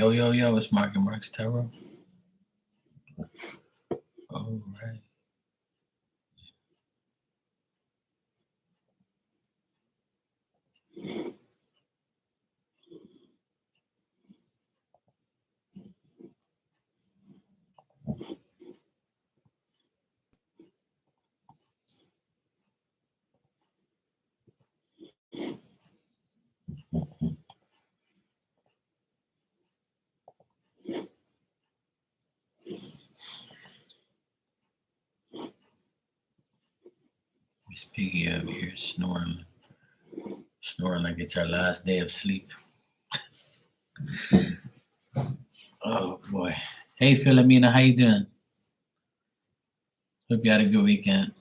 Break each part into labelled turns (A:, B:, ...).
A: Yo, it's Mark and Mark's Tarot. All right. Miss Piggy over here snoring like it's our last day of sleep. Oh boy. Hey Philomena, how you doing? Hope you had a good weekend.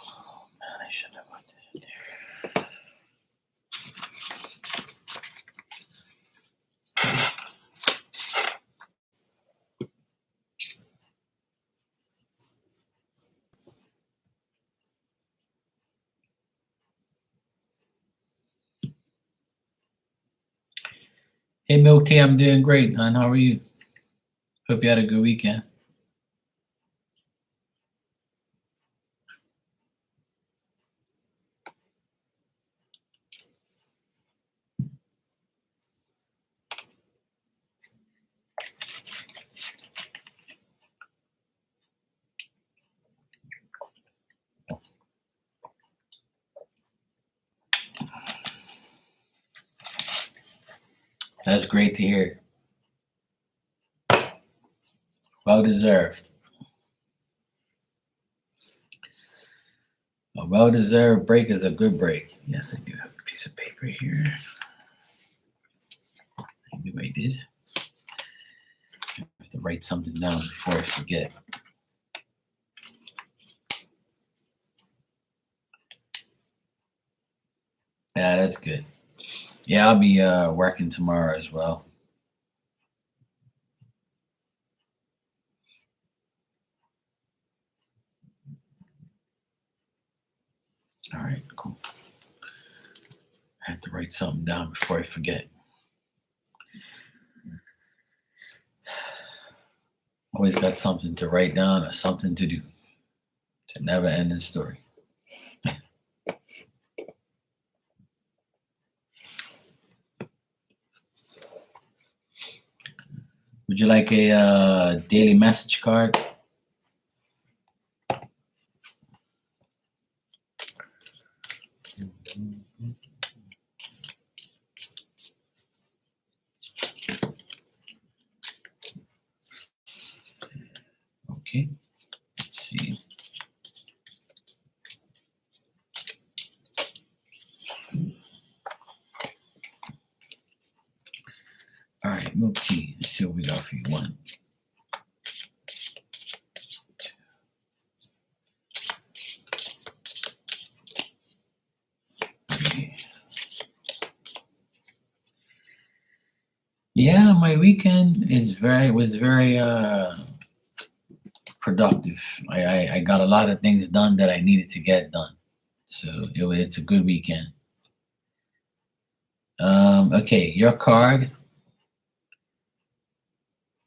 A: Oh man, I should have put this in there. Hey Milk Tea, I'm doing great, hon. How are you? Hope you had a good weekend. That's great to hear. Well deserved. A well deserved break is a good break. Yes, I do have a piece of paper here. I knew I did. I have to write something down before I forget. Yeah, that's good. Yeah, I'll be working tomorrow as well. All right, cool. I have to write something down before I forget. Always got something to write down or something to do. It's a never ending story. Would you like a daily message card? Okay, let's see. All right, Milk Tea. Let's see what we got for you. One. Three. Yeah, my weekend was very productive. I got a lot of things done that I needed to get done. So it's a good weekend. Okay, your card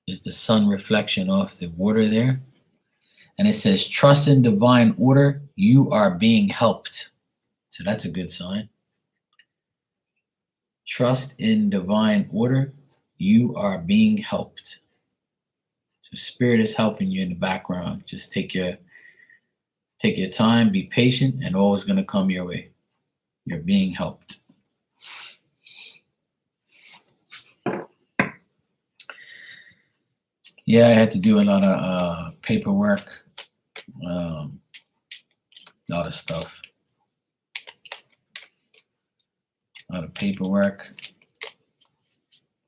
A: is the sun reflection off the water there. And it says, trust in divine order, you are being helped. So that's a good sign. Trust in divine order, you are being helped. So spirit is helping you in the background. Just take your time, be patient, and all is going to come your way. You're being helped. Yeah, I had to do a lot of paperwork, a lot of stuff, a lot of paperwork,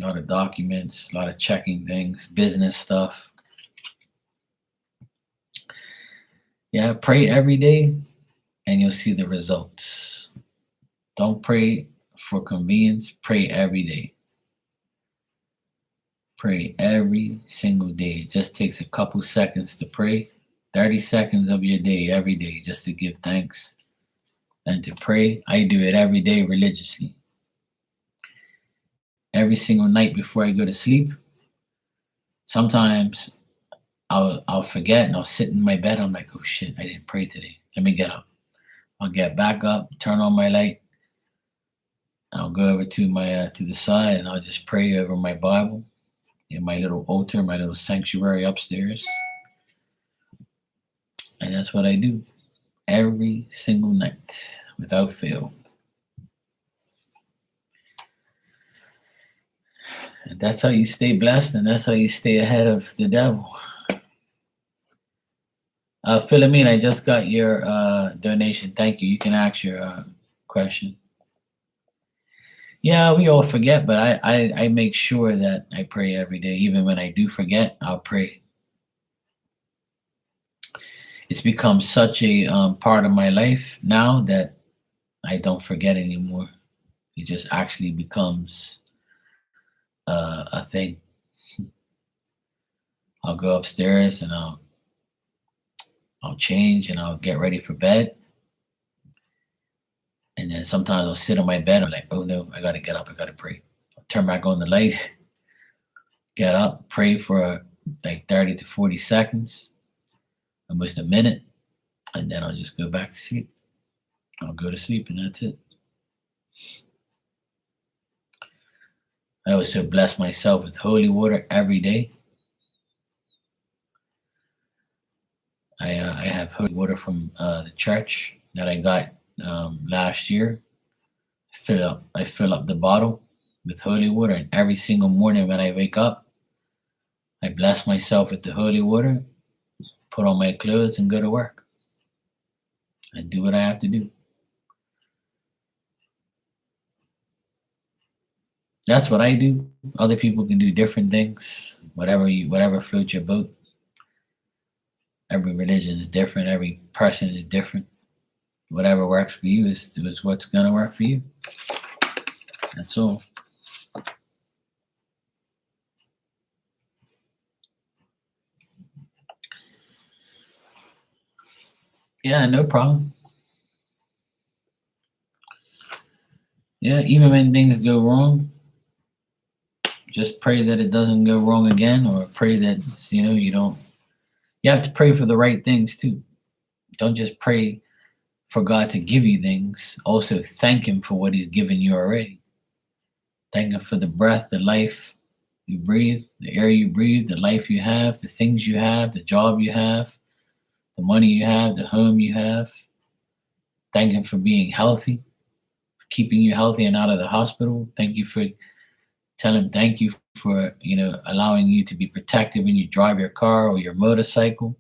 A: a lot of documents, a lot of checking things, business stuff. Yeah, pray every day and you'll see the results. Don't pray for convenience. Pray every day. Pray every single day. It just takes a couple seconds to pray. 30 seconds of your day every day just to give thanks and to pray. I do it every day religiously. Every single night before I go to sleep. Sometimes I'll forget and I'll sit in my bed. I'm like, oh shit, I didn't pray today. Let me get up. I'll get back up, turn on my light. I'll go over to my to the side and I'll just pray over my Bible in my little altar, my little sanctuary upstairs. And that's what I do every single night without fail. And that's how you stay blessed and that's how you stay ahead of the devil. Philomene, I just got your donation. Thank you. You can ask your question. Yeah, we all forget, but I make sure that I pray every day. Even when I do forget, I'll pray. It's become such a part of my life now that I don't forget anymore. It just actually becomes a thing. I'll go upstairs and I'll change and I'll get ready for bed. And then sometimes I'll sit on my bed. I'm like, oh no, I gotta get up. I gotta pray. I'll turn back on the light, get up, pray for like 30 to 40 seconds, almost a minute, and then I'll just go back to sleep. I'll go to sleep and that's it. I also bless myself with holy water every day. I have holy water from the church that I got last year. I fill up the bottle with holy water, and every single morning when I wake up, I bless myself with the holy water, put on my clothes, and go to work. I do what I have to do. That's what I do. Other people can do different things. Whatever floats your boat. Every religion is different. Every person is different. Whatever works for you is what's gonna work for you. That's all. Yeah, no problem. Yeah, even when things go wrong, just pray that it doesn't go wrong again, or pray that you don't. You have to pray for the right things too. Don't just pray for God to give you things. Also, thank Him for what He's given you already. Thank Him for the breath, the life you breathe, the air you breathe, the life you have, the things you have, the job you have, the money you have, the home you have. Thank Him for being healthy, keeping you healthy and out of the hospital. Tell Him thank you for allowing you to be protected when you drive your car or your motorcycle.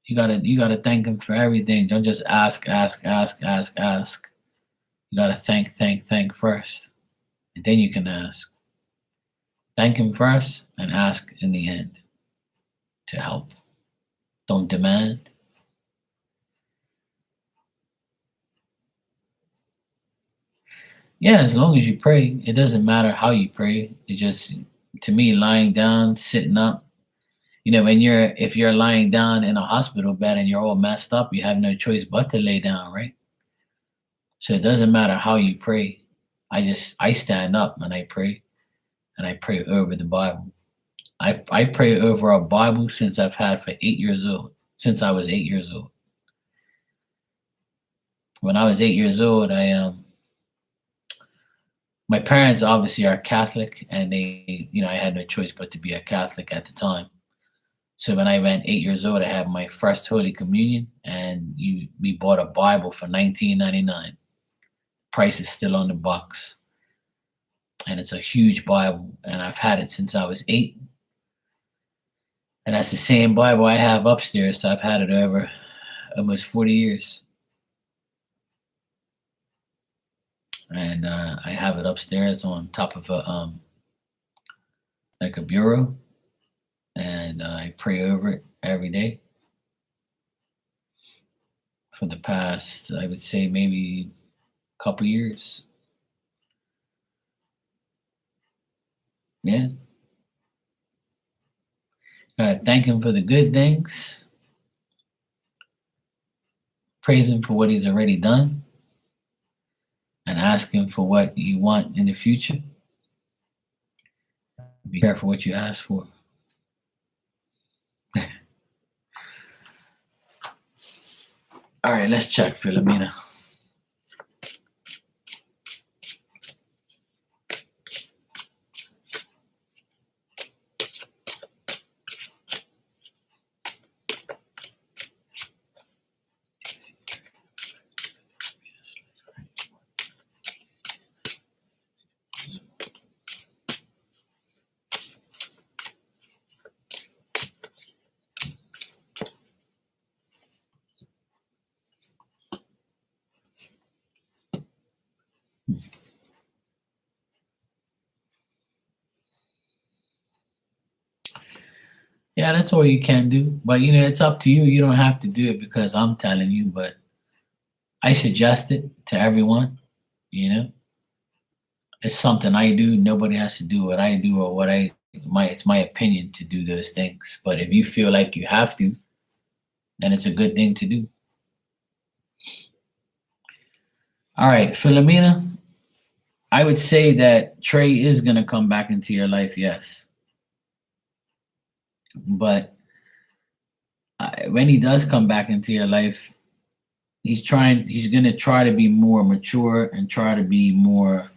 A: You gotta thank Him for everything. Don't just ask. You gotta thank first, and then you can ask. Thank Him first and ask in the end to help. Don't demand. Yeah, as long as you pray, it doesn't matter how you pray. It just, to me, lying down, sitting up. If you're lying down in a hospital bed and you're all messed up, you have no choice but to lay down, right? So it doesn't matter how you pray. I stand up and I pray over the Bible. I pray over a Bible since I've had for 8 years old. Since I was 8 years old. When I was 8 years old, my parents obviously are Catholic, and I had no choice but to be a Catholic at the time. So when I went 8 years old, I had my first Holy Communion, and we bought a Bible for $19.99. Price is still on the box, and it's a huge Bible, and I've had it since I was 8. And that's the same Bible I have upstairs, so I've had it over almost 40 years. And I have it upstairs on top of like a bureau, and I pray over it every day. for the past, I would say, maybe a couple years. Yeah. Thank him for the good things, praise him for what he's already done, and ask him for what you want in the future. Be careful what you ask for. All right, let's check, Philomena. Yeah, that's all you can do. But it's up to you. You don't have to do it because I'm telling you, but I suggest it to everyone. You know, it's something I do. Nobody has to do what I do or what it's my opinion to do those things. But if you feel like you have to, then it's a good thing to do. All right, Philomena, I would say that Trey is going to come back into your life, yes. But when he does come back into your life, he's going to try to be more mature and try to be more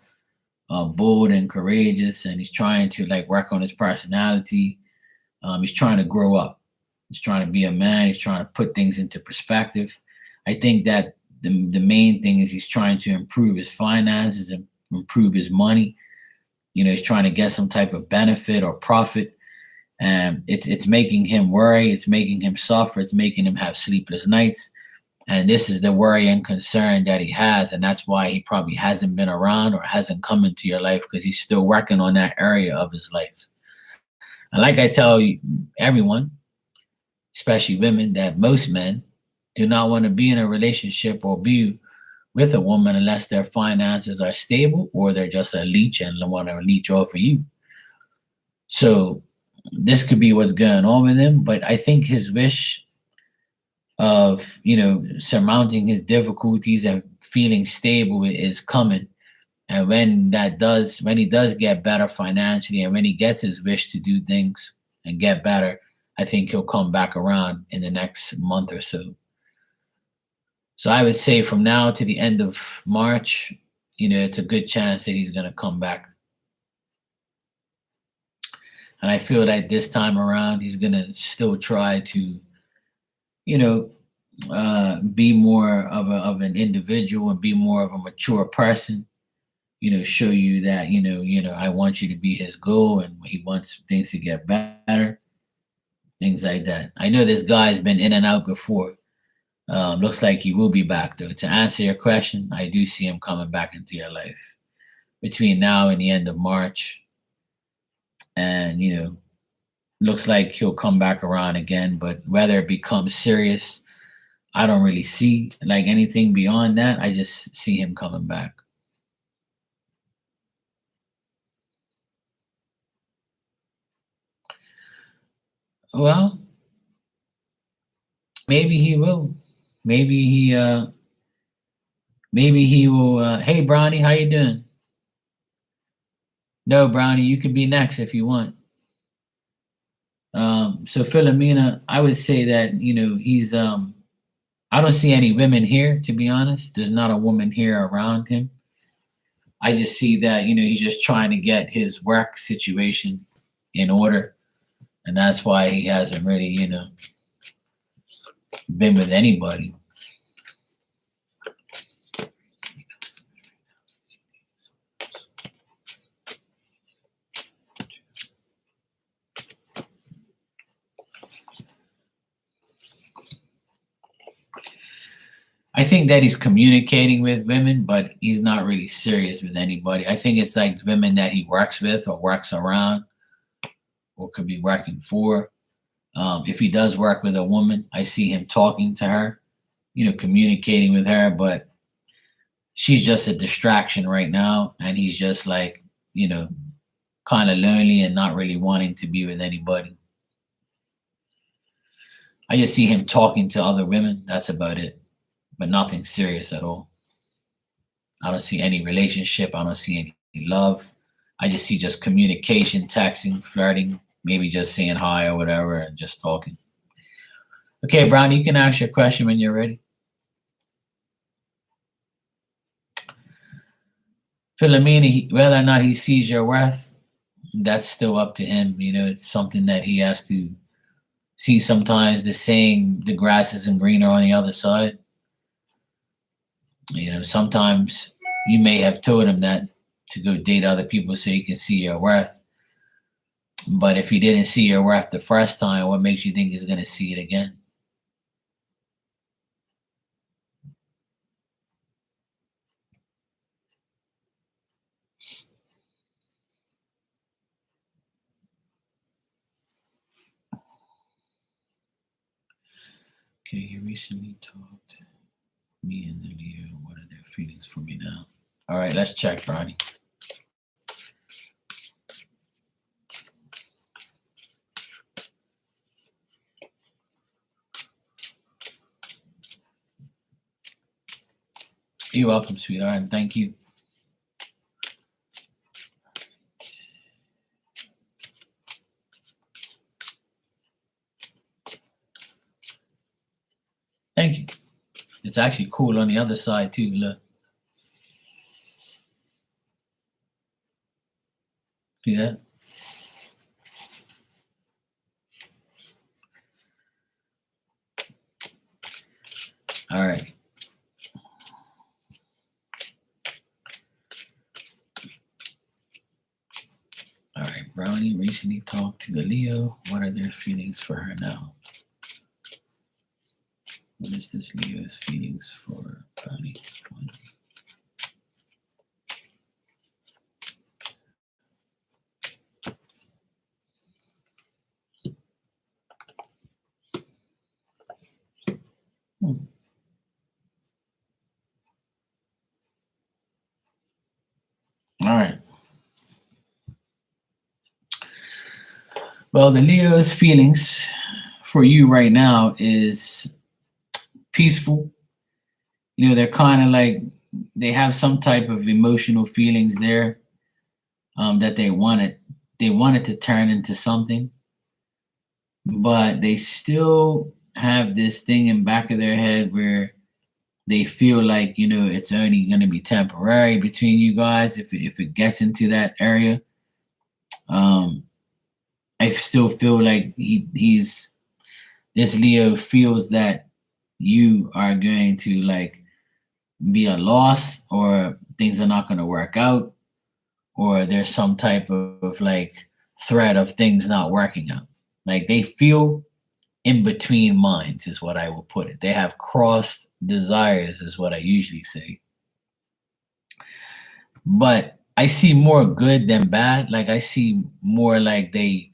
A: bold and courageous. And he's trying to like work on his personality. He's trying to grow up. He's trying to be a man. He's trying to put things into perspective. I think that the main thing is he's trying to improve his finances and improve his money. He's trying to get some type of benefit or profit. And it's making him worry. It's making him suffer. It's making him have sleepless nights. And this is the worry and concern that he has. And that's why he probably hasn't been around or hasn't come into your life, because he's still working on that area of his life. And like I tell everyone, especially women, that most men do not want to be in a relationship or be with a woman unless their finances are stable or they're just a leech and want to leech off of you. So this could be what's going on with him. But I think his wish of surmounting his difficulties and feeling stable is coming. And when he does get better financially, and when he gets his wish to do things and get better, I think he'll come back around in the next month or so. So I would say from now to the end of March, it's a good chance that he's going to come back. And I feel that this time around, he's going to still try to, be more of an individual and be more of a mature person. Show you that, I want you to be his goal, and he wants things to get better, things like that. I know this guy's been in and out before. Looks like he will be back, though. To answer your question, I do see him coming back into your life between now and the end of March. And, looks like he'll come back around again. But whether it becomes serious, I don't really see like anything beyond that. I just see him coming back. Well, maybe he will. Maybe he will. Hey, Brownie, how you doing? No, Brownie, you could be next if you want. So Philomena, I would say that he's I don't see any women here, to be honest. There's not a woman here around him. I just see that he's just trying to get his work situation in order, and that's why he hasn't really been with anybody. I think that he's communicating with women, but he's not really serious with anybody. I think it's like women that he works with or works around or could be working for. If he does work with a woman, I see him talking to her, communicating with her, but she's just a distraction right now, and he's just like, kind of lonely and not really wanting to be with anybody. I just see him talking to other women. That's about it, but nothing serious at all. I don't see any relationship. I don't see any love. I just see just communication, texting, flirting, maybe just saying hi or whatever and just talking. Okay, Brown, you can ask your question when you're ready. Philomena, whether or not he sees your worth, that's still up to him. It's something that he has to see. Sometimes the saying, the grass isn't greener on the other side. Sometimes you may have told him that to go date other people so you can see your worth. But if he didn't see your worth the first time, what makes you think he's going to see it again? Okay, you recently talked to me and the Leo. What are their feelings for me now? All right, let's check, Ronnie. You're welcome, sweetheart, and thank you. Thank you. It's actually cool on the other side too. Look. See that? All right. All right. Brownie recently talked to the Leo. What are their feelings for her now? What is this Leo's feelings for Brownie? All right. Well, the Leo's feelings for you right now is peaceful. They're kind of like they have some type of emotional feelings there that they wanted to turn into something, but they still have this thing in back of their head where they feel like it's only going to be temporary between you guys if it gets into that area. I still feel like this Leo feels that you are going to like be a loss, or things are not going to work out, or there's some type of like threat of things not working out. Like they feel in between minds is what I will put it. They have crossed desires is what I usually say. But I see more good than bad. Like I see more like they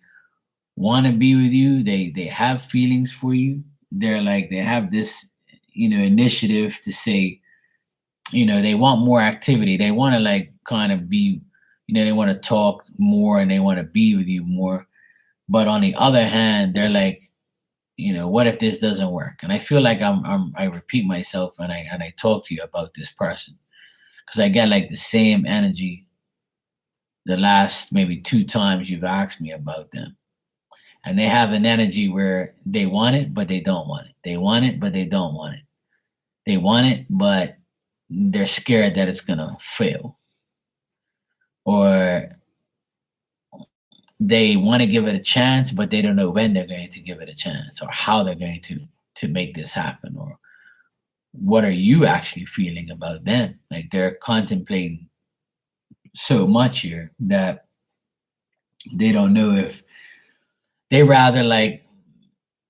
A: want to be with you. They have feelings for you. They're like they have this initiative to say they want more activity. They want to like kind of be they want to talk more and they want to be with you more. But on the other hand, they're like what if this doesn't work? And I feel like I repeat myself and I talk to you about this person because I get like the same energy the last maybe 2 times you've asked me about them. And they have an energy where they want it, but they don't want it. They want it, but they don't want it. They want it, but they're scared that it's going to fail. Or they want to give it a chance, but they don't know when they're going to give it a chance or how they're going to make this happen, or what are you actually feeling about them. Like they're contemplating so much here that they don't know if they rather like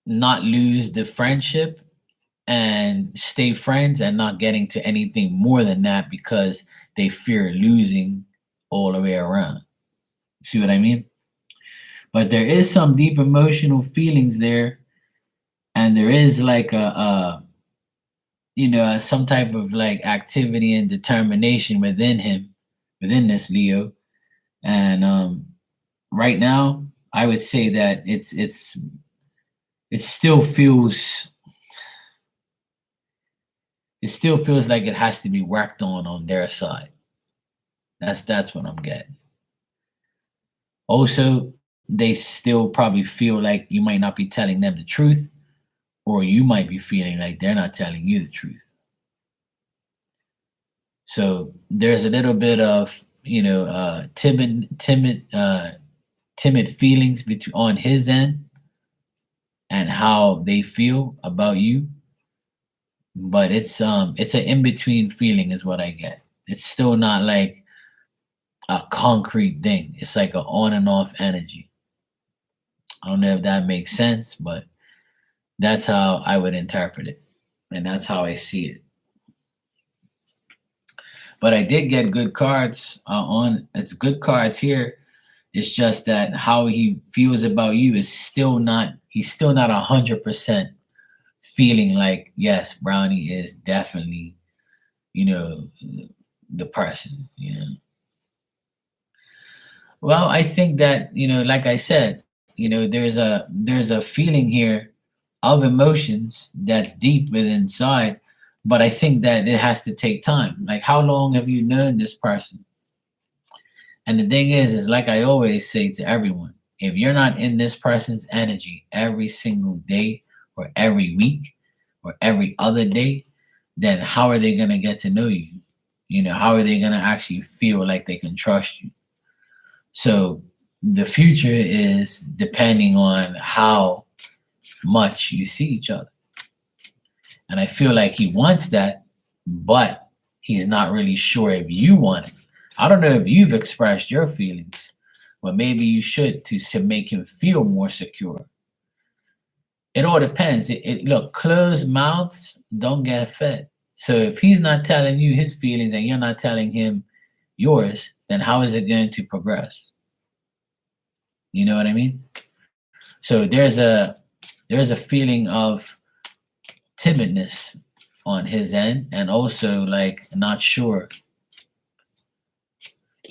A: not lose the friendship and stay friends and not getting to anything more than that because they fear losing all the way around. See what I mean? But there is some deep emotional feelings there, and there is like some type of like activity and determination within him, within this Leo. And right now, I would say that it still feels it still feels like it has to be worked on their side. That's what I'm getting. Also, they still probably feel like you might not be telling them the truth, or you might be feeling like they're not telling you the truth. So there's a little bit of timid feelings between on his end and how they feel about you, but it's an in between feeling is what I get. It's still not like a concrete thing. It's like an on and off energy. I don't know if that makes sense, but that's how I would interpret it, and that's how I see it. But I did get good cards on. It's good cards here. It's just that how he feels about you is still not. He's still not 100% feeling like yes, Brownie is definitely you know the person. Well, I think that like I said, there's a feeling here of emotions that's deep within inside, but I think that it has to take time. Like, how long have you known this person? And the thing is like I always say to everyone, if you're not in this person's energy every single day or every week or every other day, then how are they going to get to know you? How are they going to actually feel like they can trust you? So the future is depending on how much you see each other. And I feel like he wants that, but he's not really sure if you want it. I don't know if you've expressed your feelings, but maybe you should to make him feel more secure. It all depends. Look, closed mouths don't get fed. So if he's not telling you his feelings and you're not telling him yours, then how is it going to progress? You know what I mean? So there's a feeling of timidness on his end, and also like not sure.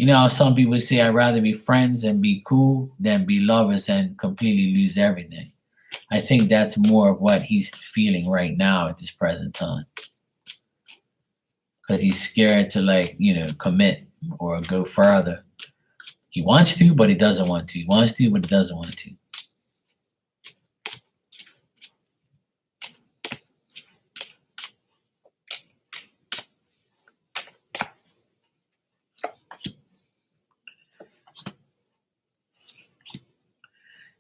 A: How some people say I'd rather be friends and be cool than be lovers and completely lose everything. I think that's more of what he's feeling right now at this present time. Because he's scared to commit or go further. He wants to, but he doesn't want to. He wants to, but he doesn't want to.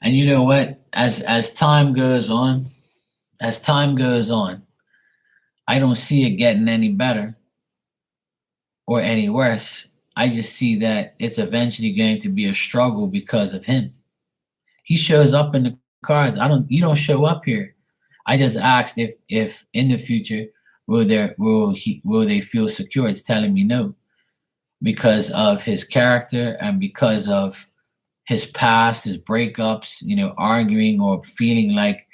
A: And you know what? As time goes on, I don't see it getting any better or any worse. I just see that it's eventually going to be a struggle because of him. He shows up in the cards. You don't show up here. I just asked if in the future will they feel secure? It's telling me no, because of his character and because of his past, his breakups, arguing or feeling like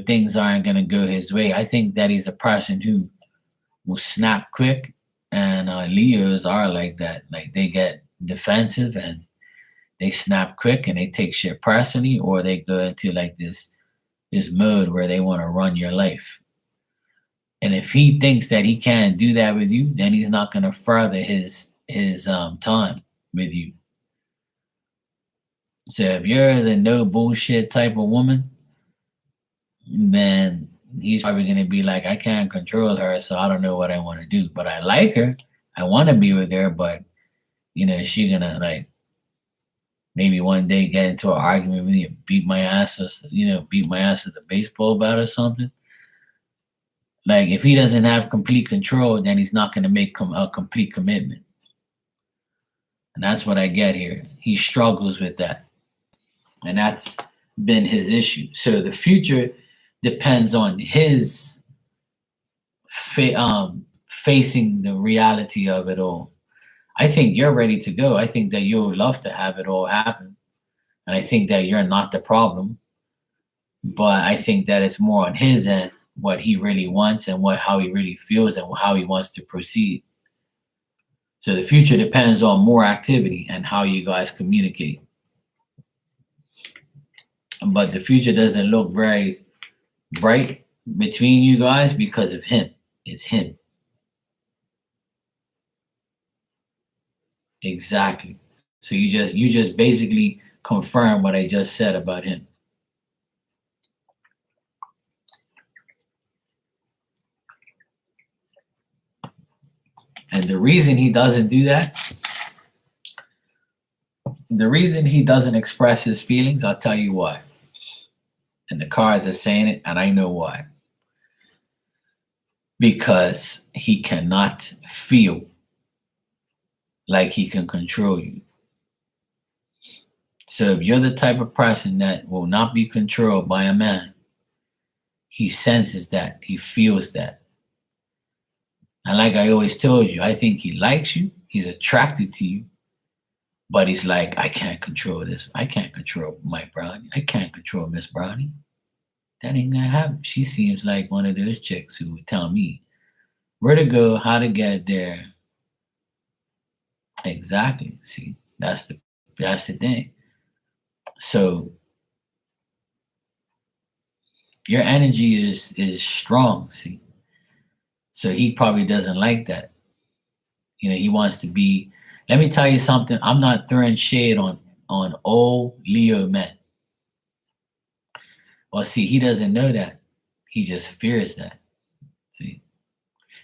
A: things aren't gonna go his way. I think that he's a person who will snap quick, and Leos are like that. Like, they get defensive and they snap quick and they take shit personally, or they go into like this mode where they want to run your life. And if he thinks that he can't do that with you, then he's not going to further his time with you. So if you're the no bullshit type of woman, then he's probably going to be like, I can't control her, so I don't know what I want to do. But I like her. I want to be with her, but is she going to maybe one day get into an argument with you, beat my ass with a baseball bat or something? Like, if he doesn't have complete control, then he's not going to make a complete commitment. And that's what I get here. He struggles with that. And that's been his issue. So the future depends on his facing the reality of it all. I think you're ready to go. I think that you'll love to have it all happen. And I think that you're not the problem. But I think that it's more on his end what he really wants and how he really feels and how he wants to proceed. So the future depends on more activity and how you guys communicate. But the future doesn't look very bright between you guys because of him. It's him. Exactly. So you just basically confirm what I just said about him. And the reason he doesn't do that, the reason he doesn't express his feelings, I'll tell you why. And the cards are saying it, and I know why. Because he cannot feel like he can control you. So if you're the type of person that will not be controlled by a man, he senses that, he feels that. And like I always told you, I think he likes you, he's attracted to you, but he's like, I can't control this. I can't control Mike Brownie. I can't control Miss Brownie. That ain't gonna happen. She seems like one of those chicks who would tell me where to go, how to get there. Exactly. See, that's the thing. So your energy is strong, see. So he probably doesn't like that. You know, he wants to be. Let me tell you something. I'm not throwing shade on old Leo men. Well, see, he doesn't know that. He just fears that. See,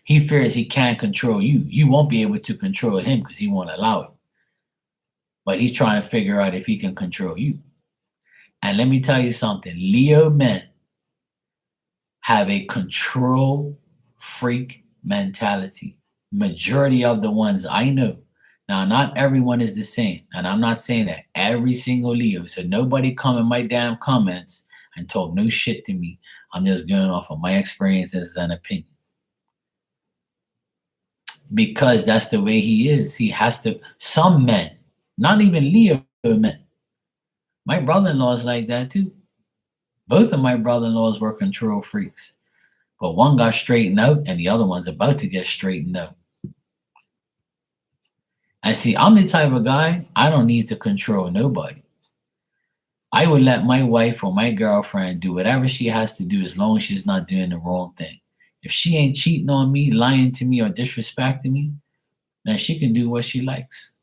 A: he fears he can't control you. You won't be able to control him because he won't allow it. But he's trying to figure out if he can control you. And let me tell you something. Leo men have a control freak mentality. Majority of the ones I know. Now, not everyone is the same. And I'm not saying that every single Leo. So nobody come in my damn comments and talk no shit to me. I'm just going off of my experiences and opinion. Because that's the way he is. He has to, some men, not even Leo men. My brother-in-law is like that too. Both of my brother-in-laws were control freaks. But one got straightened out and the other one's about to get straightened out. And see, I'm the type of guy, I don't need to control nobody. I would let my wife or my girlfriend do whatever she has to do as long as she's not doing the wrong thing. If she ain't cheating on me, lying to me, or disrespecting me, then she can do what she likes.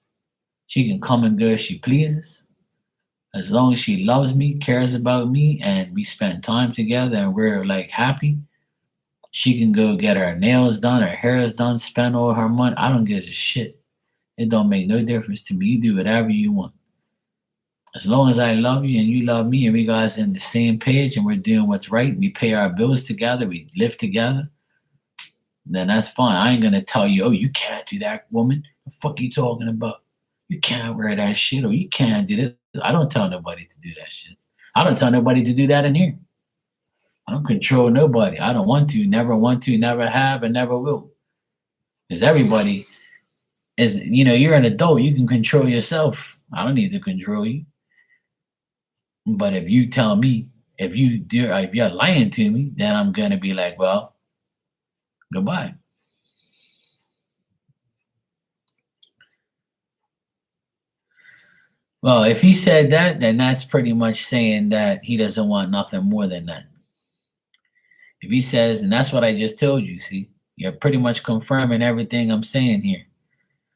A: She can come and go as she pleases. As long as she loves me, cares about me, and we spend time together and we're like happy, she can go get her nails done, her hair is done, spend all her money. I don't give a shit. It don't make no difference to me. You do whatever you want. As long as I love you and you love me and we guys in the same page and we're doing what's right, we pay our bills together, we live together, then that's fine. I ain't gonna tell you, oh, you can't do that, woman. The fuck you talking about? You can't wear that shit or you can't do this. I don't tell nobody to do that shit. I don't tell nobody to do that in here. I don't control nobody. I don't want to, never have, and never will. Because everybody is, you're an adult. You can control yourself. I don't need to control you. But if you tell me, if you're lying to me, then I'm gonna be like, well, goodbye. Well, if he said that, then that's pretty much saying that he doesn't want nothing more than that. If he says, and that's what I just told you, see, you're pretty much confirming everything I'm saying here.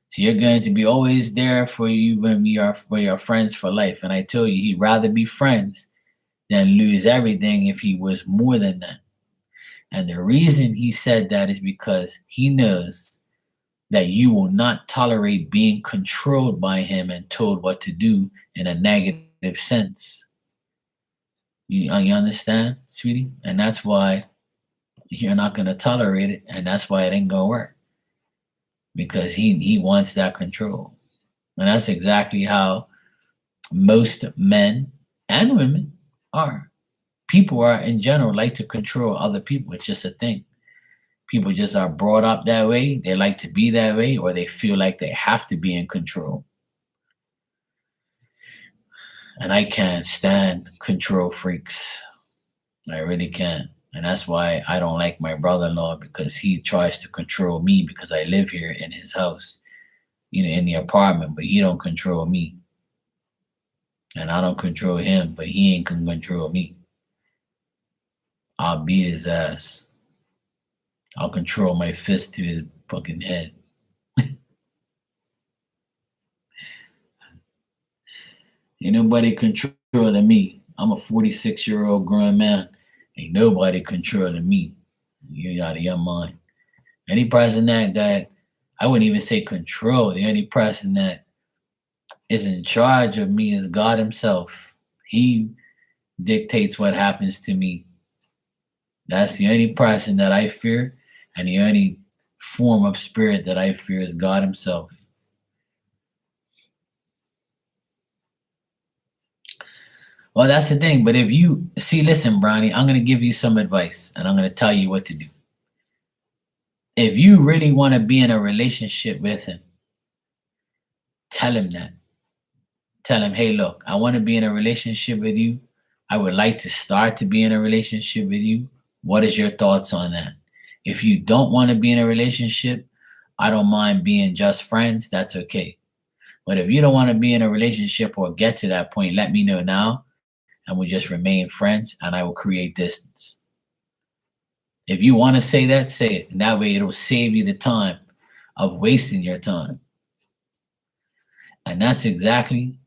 A: So you're going to be always there for you when we are friends for life. And I told you he'd rather be friends than lose everything if he was more than that. And the reason he said that is because he knows that you will not tolerate being controlled by him and told what to do in a negative sense. You understand, sweetie? And that's why you're not going to tolerate it. And that's why it ain't going to work. Because he wants that control. And that's exactly how most men and women are. People are, in general, like to control other people. It's just a thing. People just are brought up that way. They like to be that way, or they feel like they have to be in control. And I can't stand control freaks. I really can't. And that's why I don't like my brother-in-law, because he tries to control me because I live here in his house, in the apartment, but he don't control me. And I don't control him, but he ain't can control me. I'll beat his ass. I'll control my fist to his fucking head. Ain't nobody controlling me. I'm a 46-year-old grown man. Ain't nobody controlling me. You're out of your mind. Any person that I wouldn't even say control. The only person that is in charge of me is God Himself. He dictates what happens to me. That's the only person that I fear, and the only form of spirit that I fear is God Himself. Well, that's the thing. But if you see, listen, Brownie, I'm going to give you some advice, and I'm going to tell you what to do. If you really want to be in a relationship with him, tell him that. Tell him, hey, look, I want to be in a relationship with you. I would like to start to be in a relationship with you. What is your thoughts on that? If you don't want to be in a relationship, I don't mind being just friends. That's okay. But if you don't want to be in a relationship or get to that point, let me know now, and we just remain friends, and I will create distance. If you want to say that, say it. And that way it'll save you the time of wasting your time. And that's exactly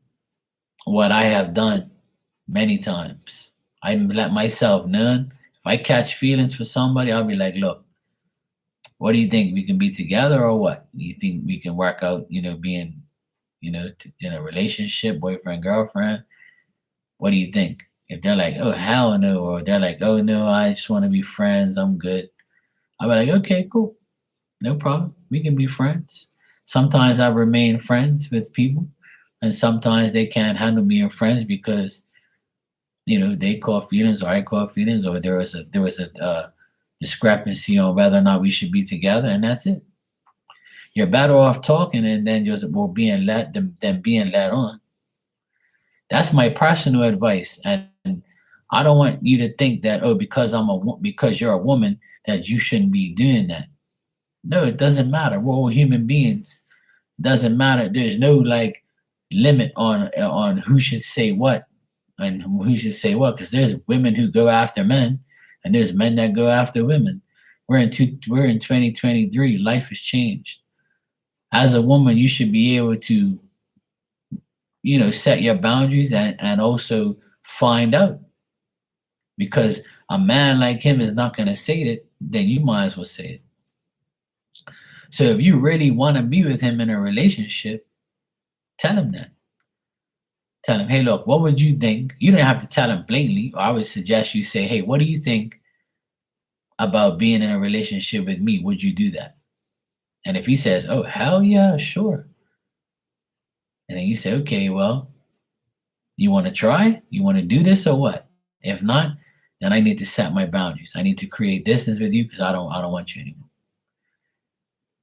A: what I have done many times. I let myself know, if I catch feelings for somebody, I'll be like, look, what do you think? We can be together or what? You think we can work out, being, in a relationship, boyfriend, girlfriend? What do you think? If they're like, oh, hell no, or they're like, oh, no, I just want to be friends, I'm good. I'll be like, okay, cool. No problem. We can be friends. Sometimes I remain friends with people, and sometimes they can't handle being friends because, they caught feelings or I caught feelings, or there was a discrepancy on whether or not we should be together, and that's it. You're better off talking and then just being led than being led on. That's my personal advice, and I don't want you to think that, oh, because you're a woman, that you shouldn't be doing that. No, it doesn't matter. We're all human beings. Doesn't matter. There's no like limit on who should say what and who should say what, because there's women who go after men, and there's men that go after women. We're in 2023. Life has changed. As a woman, you should be able to, set your boundaries and also find out, because a man like him is not going to say it, then you might as well say it. So if you really want to be with him in a relationship, tell him that. Tell him, hey, look, what would you think? You don't have to tell him blatantly. Or I would suggest you say, hey, what do you think about being in a relationship with me? Would you do that? And if he says, oh, hell yeah, sure. And then you say, okay, well, you want to try? You want to do this or what? If not, then I need to set my boundaries. I need to create distance with you because I don't want you anymore.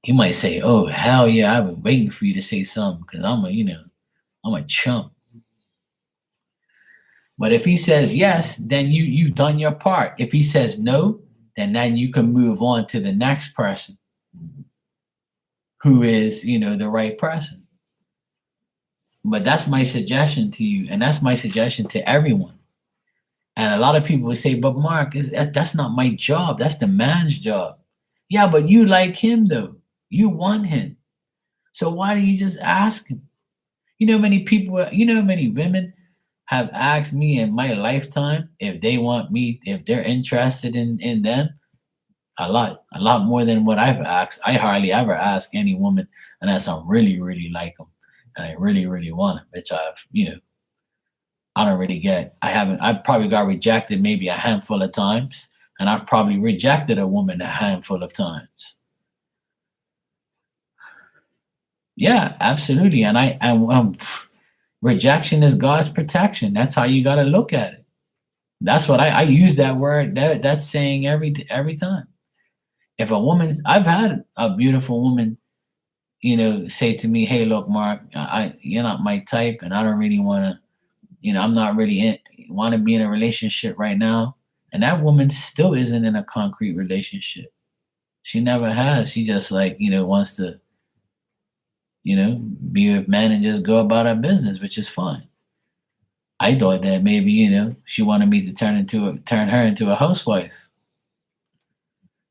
A: He might say, "Oh hell yeah, I've been waiting for you to say something because I'm a chump." But if he says yes, then you've done your part. If he says no, then you can move on to the next person who is the right person. But that's my suggestion to you, and that's my suggestion to everyone. And a lot of people would say, "But Mark, that's not my job. That's the man's job." Yeah, but you like him though. You want him. So why do you just ask him? Many women have asked me in my lifetime if they want me, if they're interested in them. A lot more than what I've asked. I hardly ever ask any woman unless I really, really like them and I really, really want them, which I don't really get. I probably got rejected maybe a handful of times, and I've probably rejected a woman a handful of times. Yeah, absolutely. And rejection is God's protection. That's how you got to look at it. That's what I use that word, that's saying every time. If I've had a beautiful woman, say to me, "Hey, look, Mark, you're not my type, and I don't really want to, I'm not really want to be in a relationship right now, And that woman still isn't in a concrete relationship. She never has. She just like, wants to, be with men and just go about her business, which is fine. I thought that maybe, she wanted me to turn her into a housewife.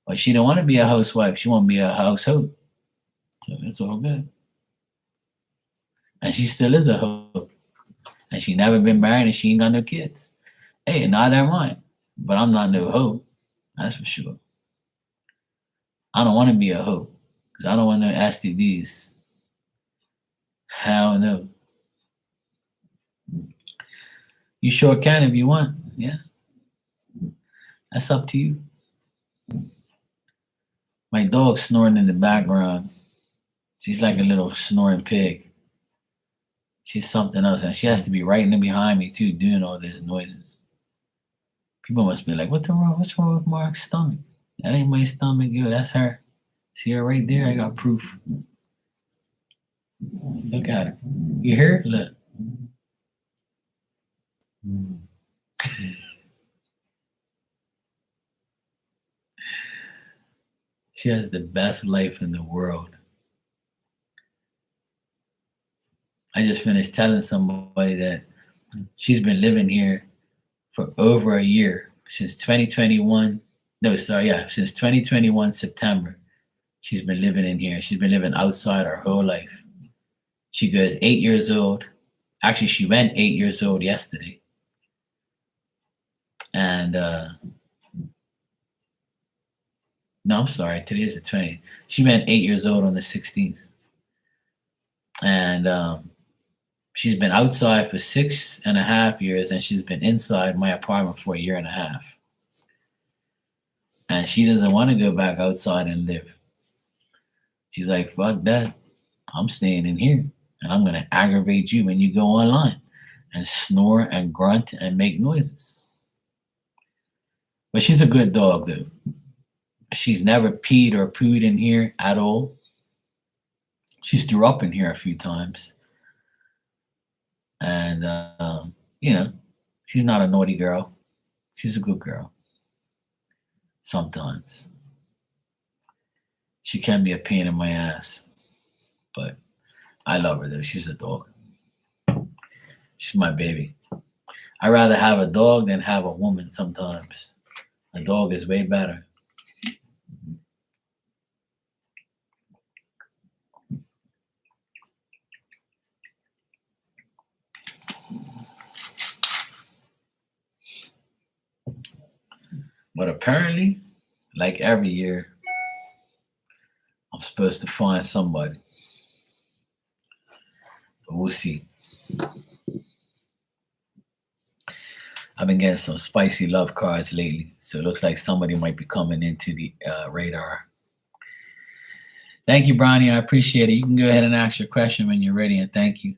A: But she don't want to be a housewife. She want to be a household. So it's all good. And she still is a hoe. And she never been married and she ain't got no kids. Hey, neither am I. But I'm not no hoe. That's for sure. I don't want to be a hoe. Because I don't want no STDs. Hell no. You sure can if you want. Yeah. That's up to you. My dog's snoring in the background. She's like a little snoring pig. She's something else. And she has to be right in behind me too, doing all these noises. People must be like, what's wrong with Mark's stomach? That ain't my stomach, yo. That's her. See her right there? I got proof. Look at her. You hear? Look. She has the best life in the world. I just finished telling somebody that she's been living here for over a year, since 2021. No, sorry, yeah, since 2021 September. She's been living in here. She's been living outside her whole life. She goes 8 years old. Actually, she went 8 years old yesterday. And no, I'm sorry. Today is the 20th. She went 8 years old on the 16th. And she's been outside for 6.5 years, and she's been inside my apartment for a year and a half. And she doesn't want to go back outside and live. She's like, fuck that. I'm staying in here. And I'm going to aggravate you when you go online and snore and grunt and make noises. But she's a good dog, though. She's never peed or pooed in here at all. She's threw up in here a few times. And, she's not a naughty girl. She's a good girl. Sometimes. She can be a pain in my ass. But I love her, though. She's a dog. She's my baby. I'd rather have a dog than have a woman sometimes. A dog is way better. But apparently, like every year, I'm supposed to find somebody. But we'll see. I've been getting some spicy love cards lately, so it looks like somebody might be coming into the radar. Thank you, Bronny. I appreciate it. You can go ahead and ask your question when you're ready, and thank you.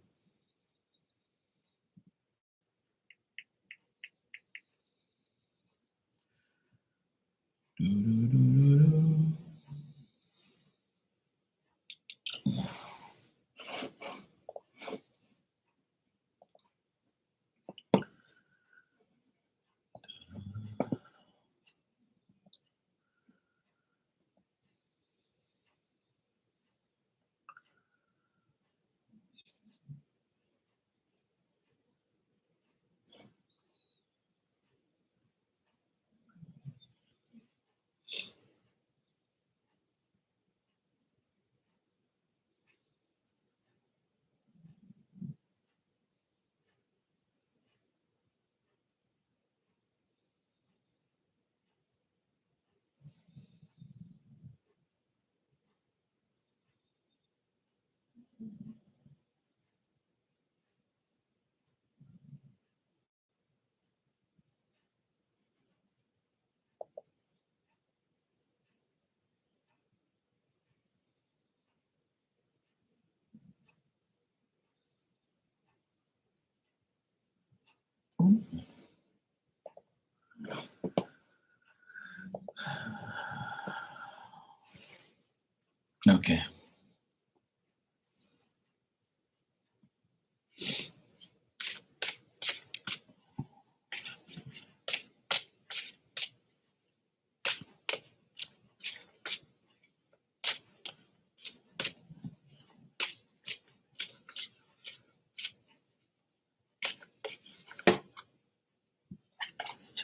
A: Okay.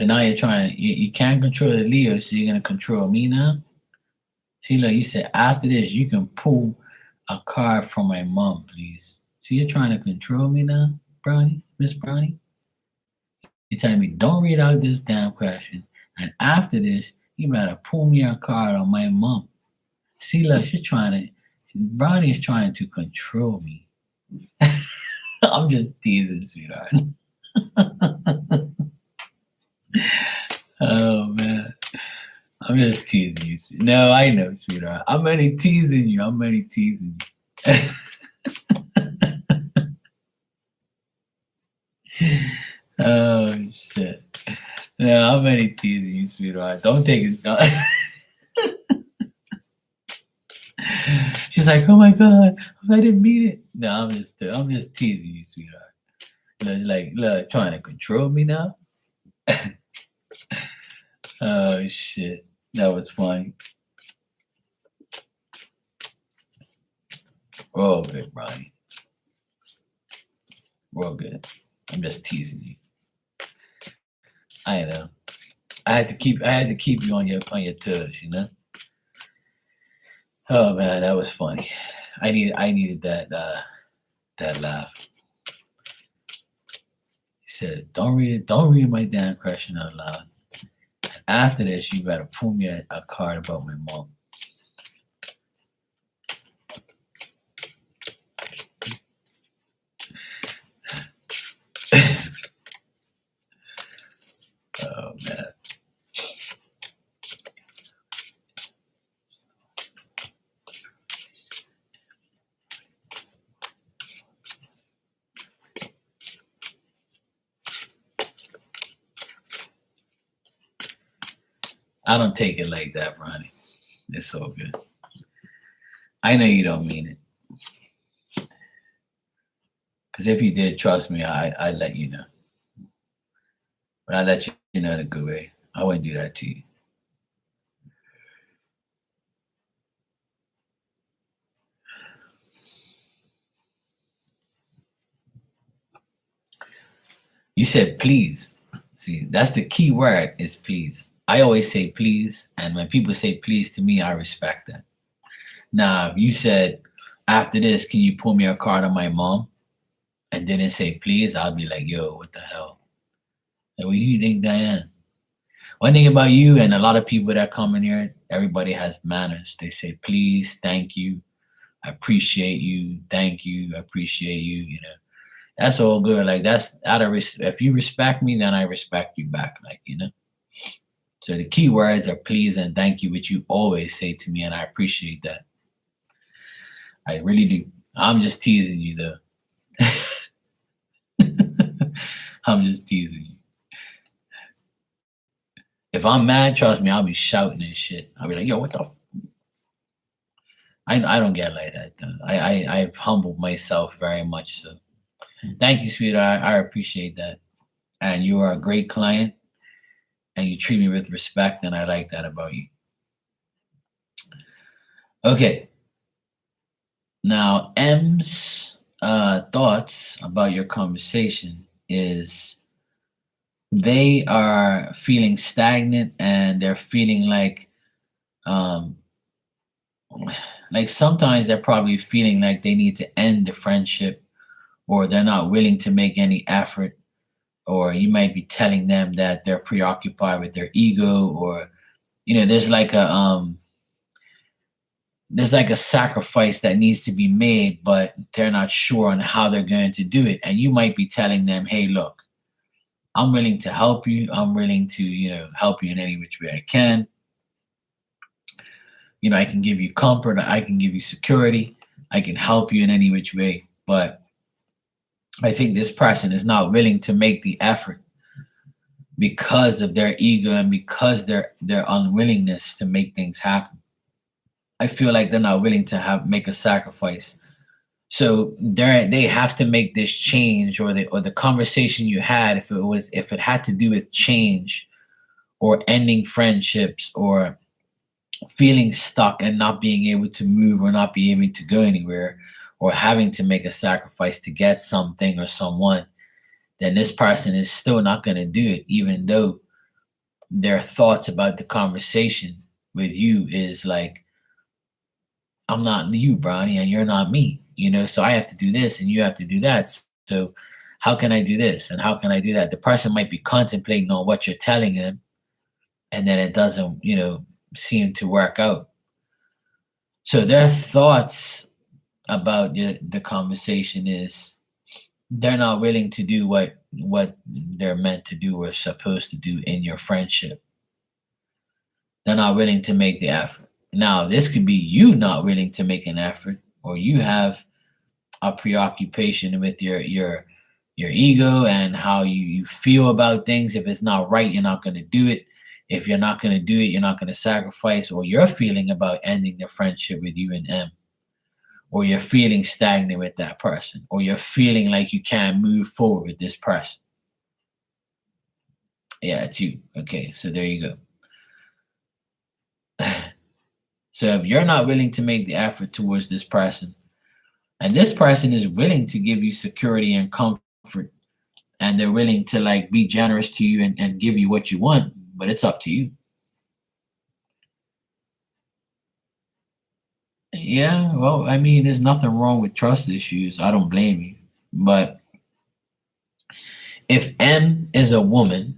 A: So now you're trying, you can't control the Leo, so you're gonna control me now. See, look, you said after this, you can pull a card from my mom, please. So you're trying to control me now, Brownie, Miss Brownie. You're telling me don't read out this damn question, and after this, you better pull me a card on my mom. See, look, she's trying to. Brownie is trying to control me. I'm just teasing, sweetheart. Oh man, I'm just teasing you. No, I know, sweetheart. I'm only teasing you. I'm only teasing you. Oh shit. No, I'm only teasing you, sweetheart. Don't take it. Don't. She's like, oh my god, I didn't mean it. No, I'm just teasing you, sweetheart. Look, trying to control me now. Oh shit, that was funny. We're all good, Brian. We're all good. I'm just teasing you. I know. I had to keep you on your toes, you know. Oh man, that was funny. I needed that laugh. He said, "Don't read my damn question out loud. After this, you better pull me a card about my mom." Oh man. I don't take it like that, Ronnie. It's so good. I know you don't mean it. Because if you did, trust me, I'd let you know. But I let you know in a good way. I wouldn't do that to you. You said please. See, that's the key word is please. I always say please. And when people say please to me, I respect that. Now, if you said, after this, can you pull me a card on my mom? And didn't say please, I'll be like, yo, what the hell? Like, what do you think, Diane? One thing about you and a lot of people that come in here, everybody has manners. They say please, thank you, I appreciate you, thank you, I appreciate you, you know. That's all good. Like that's out of if you respect me, then I respect you back. Like, you know. So the key words are please and thank you, which you always say to me, and I appreciate that. I really do. I'm just teasing you though. I'm just teasing you. If I'm mad, trust me, I'll be shouting and shit. I'll be like, yo, what the I don't get like that. I've humbled myself very much. So thank you, sweetheart. I appreciate that. And you are a great client and you treat me with respect, and I like that about you. Okay. Now, M's thoughts about your conversation is they are feeling stagnant and they're feeling um, like sometimes they're probably feeling like they need to end the friendship or they're not willing to make any effort, or you might be telling them that they're preoccupied with their ego, or you know there's like a sacrifice that needs to be made, but they're not sure on how they're going to do it. And you might be telling them, hey, look, I'm willing to help you. I'm willing to, help you in any which way I can. I can give you comfort. I can give you security. I can help you in any which way. But I think this person is not willing to make the effort because of their ego and because their unwillingness to make things happen. I feel like they're not willing to make a sacrifice. So they have to make this change, or the conversation you had, if it had to do with change or ending friendships or feeling stuck and not being able to move or not being able to go anywhere or having to make a sacrifice to get something or someone, then this person is still not going to do it, even though their thoughts about the conversation with you is like, I'm not you, Bronny, and you're not me. So I have to do this and you have to do that. So how can I do this and how can I do that? The person might be contemplating on what you're telling them, and then it doesn't, seem to work out. So their thoughts about the conversation is they're not willing to do what they're meant to do or supposed to do in your friendship. They're not willing to make the effort. Now, this could be you not willing to make an effort, or you have a preoccupation with your ego and how you feel about things. If it's not right, you're not going to do it. If you're not going to do it, you're not going to sacrifice, or you're feeling about ending the friendship with you and M, or you're feeling stagnant with that person, or you're feeling like you can't move forward with this person. Yeah, it's you. Okay, so there you go. So if you're not willing to make the effort towards this person, and this person is willing to give you security and comfort, and they're willing to like be generous to you and give you what you want, but it's up to you. Yeah, well, I mean, there's nothing wrong with trust issues. I don't blame you. But if M is a woman,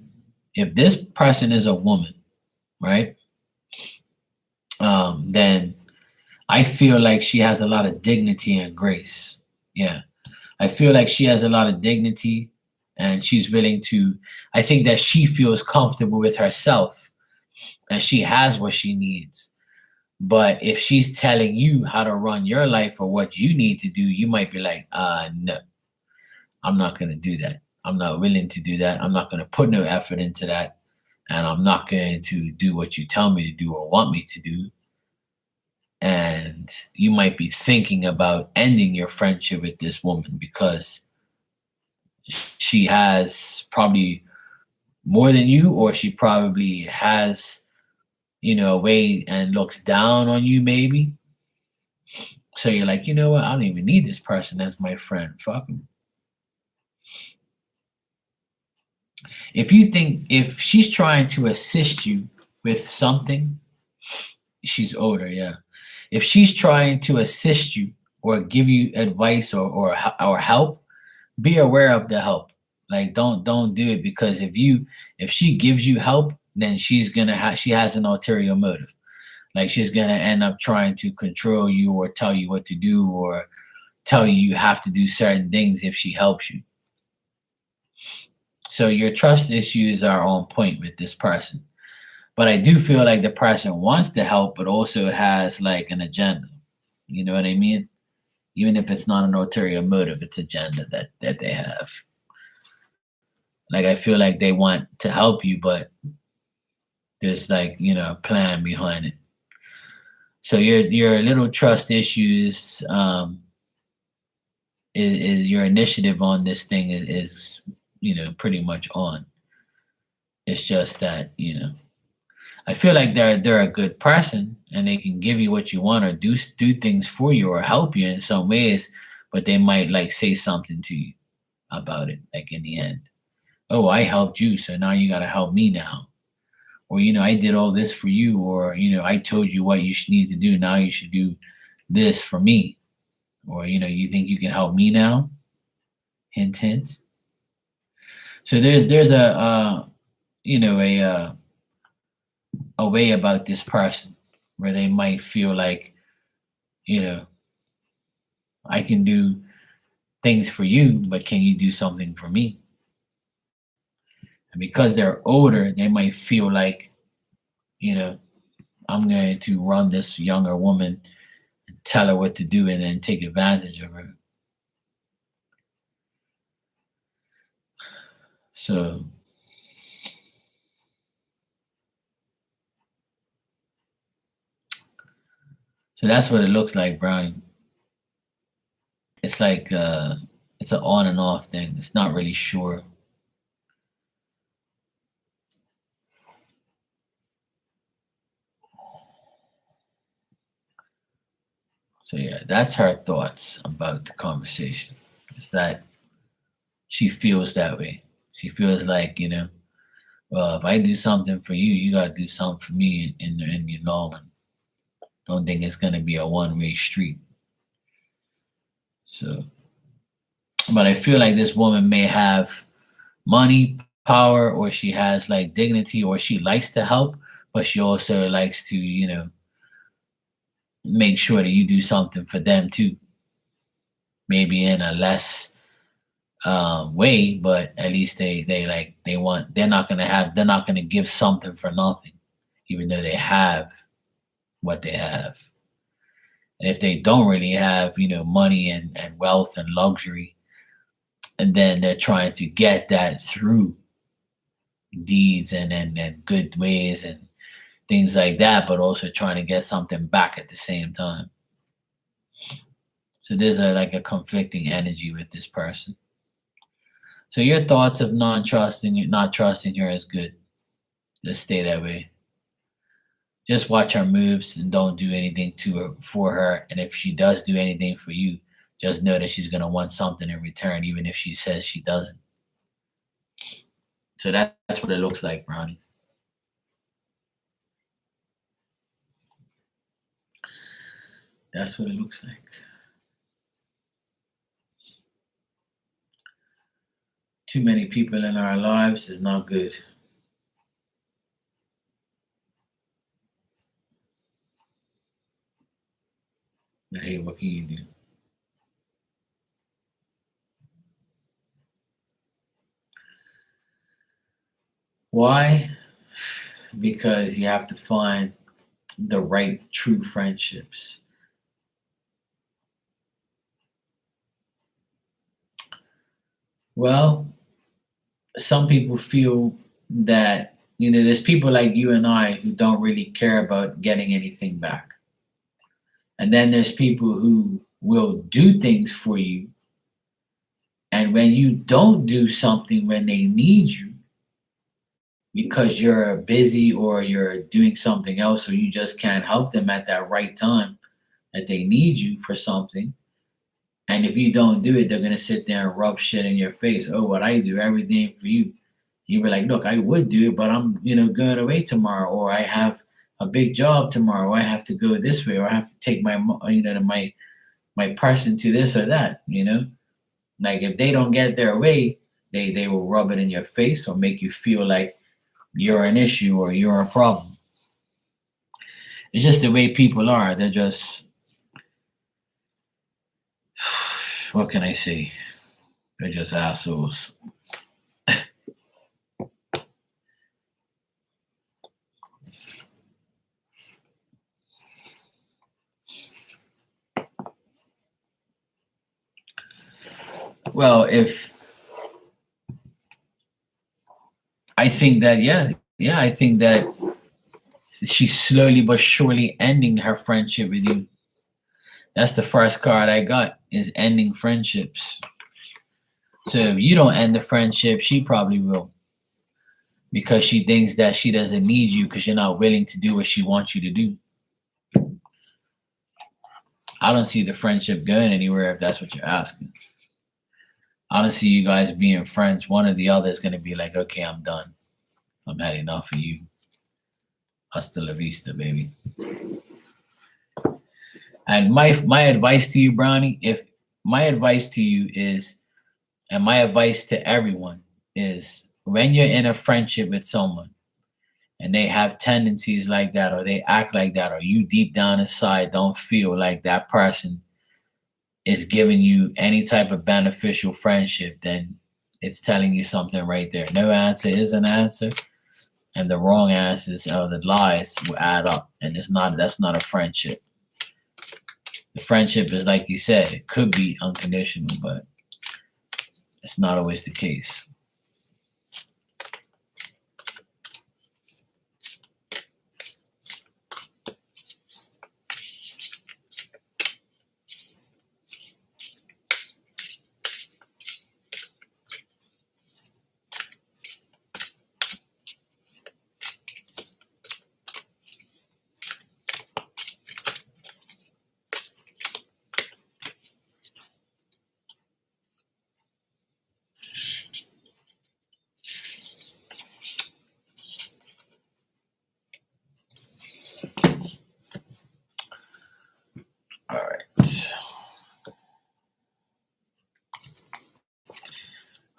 A: if this person is a woman, right? Then I feel like she has a lot of dignity and grace. Yeah. I feel like she has a lot of dignity and she's willing to, I think that she feels comfortable with herself and she has what she needs. But if she's telling you how to run your life or what you need to do, you might be like, no, I'm not going to do that. I'm not willing to do that. I'm not going to put no effort into that. And I'm not going to do what you tell me to do or want me to do. And you might be thinking about ending your friendship with this woman because she has probably more than you, or she probably has, a way and looks down on you, maybe. So you're like, you know what? I don't even need this person as my friend. Fuck him. If she's trying to assist you with something, she's older, yeah. If she's trying to assist you or give you advice or help, be aware of the help. Like don't do it because if she gives you help, then she has an ulterior motive. Like she's gonna end up trying to control you or tell you what to do or tell you you have to do certain things if she helps you. So your trust issues are on point with this person. But I do feel like the person wants to help, but also has like an agenda. You know what I mean? Even if it's not an ulterior motive, it's agenda that they have. Like I feel like they want to help you, but there's like, a plan behind it. So your little trust issues is your initiative on this thing is pretty much on. It's just that, I feel like they're a good person and they can give you what you want or do things for you or help you in some ways, but they might like say something to you about it, like in the end. Oh, I helped you, so now you gotta help me now. Or I did all this for you, or I told you what you should need to do. Now you should do this for me. Or you think you can help me now? Hint, hint. So there's a way about this person where they might feel like, I can do things for you, but can you do something for me? And because they're older, they might feel like, I'm going to run this younger woman and tell her what to do and then take advantage of her. So that's what it looks like, Brian. It's like it's an on and off thing. It's not really sure. So yeah, that's her thoughts about the conversation. Is that she feels that way. She feels like, Well, if I do something for you, you gotta do something for me in the long run. Don't think it's gonna be a one-way street. So, but I feel like this woman may have money, power, or she has like dignity, or she likes to help, but she also likes to, make sure that you do something for them too. Maybe in a less way, but at least they're not gonna give something for nothing, even though they have what they have. And if they don't really have, money and wealth and luxury, and then they're trying to get that through deeds and good ways and things like that, but also trying to get something back at the same time. So there's a conflicting energy with this person. So your thoughts of not trusting her is good. Just stay that way. Just watch her moves and don't do anything to her for her. And if she does do anything for you, just know that she's gonna want something in return, even if she says she doesn't. So that's what it looks like, Brownie. That's what it looks like. Too many people in our lives is not good. But hey, what can you do? Why? Because you have to find the right true friendships. Well, some people feel that, there's people like you and I who don't really care about getting anything back. And then there's people who will do things for you. And when you don't do something when they need you, because you're busy or you're doing something else, or you just can't help them at that right time that they need you for something. And if you don't do it, they're gonna sit there and rub shit in your face. Oh, what I do everything for you. You be like, look, I would do it, but I'm, going away tomorrow, or I have a big job tomorrow, or I have to go this way, or I have to take my person to this or that. Like if they don't get their way, they will rub it in your face or make you feel like you're an issue or you're a problem. It's just the way people are. They're just, what can I say? They're just assholes. Well, if I think that, yeah, I think that she's slowly but surely ending her friendship with you. That's the first card I got is ending friendships. So if you don't end the friendship, she probably will, because she thinks that she doesn't need you because you're not willing to do what she wants you to do. I don't see the friendship going anywhere if that's what you're asking. I don't see you guys being friends. One or the other is going to be like, okay, I'm done. I'm had enough of you. Hasta la vista, baby. And my advice to you, Brownie, if my advice to you is, and my advice to everyone is, when you're in a friendship with someone and they have tendencies like that, or they act like that, or you deep down inside don't feel like that person is giving you any type of beneficial friendship, then it's telling you something right there. No answer is an answer, and the wrong answers or the lies will add up, and that's not a friendship. The friendship is, like you said, it could be unconditional, but it's not always the case.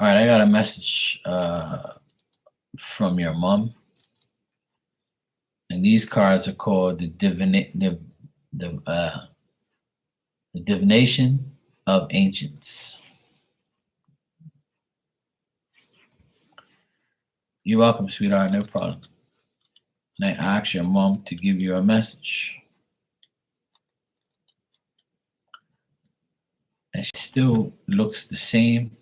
A: All right, I got a message from your mom, and these cards are called the divination of ancients. You're welcome, sweetheart. No problem. And I asked your mom to give you a message, and she still looks the same,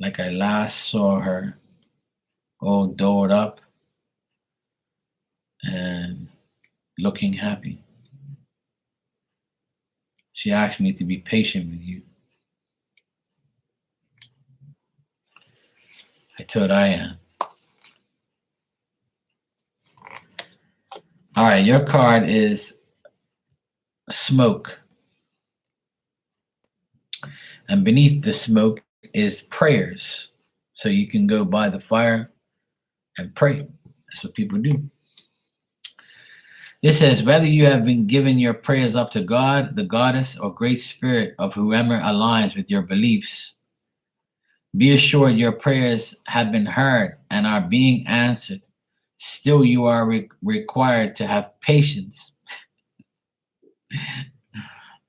A: like I last saw her, all dolled up and looking happy. She asked me to be patient with you. I told her I am. All right, your card is smoke. And beneath the smoke is prayers. So you can go by the fire and pray. That's what people do. It says, whether you have been giving your prayers up to God, the goddess, or great spirit of whoever aligns with your beliefs, be assured your prayers have been heard and are being answered. Still, you are required to have patience.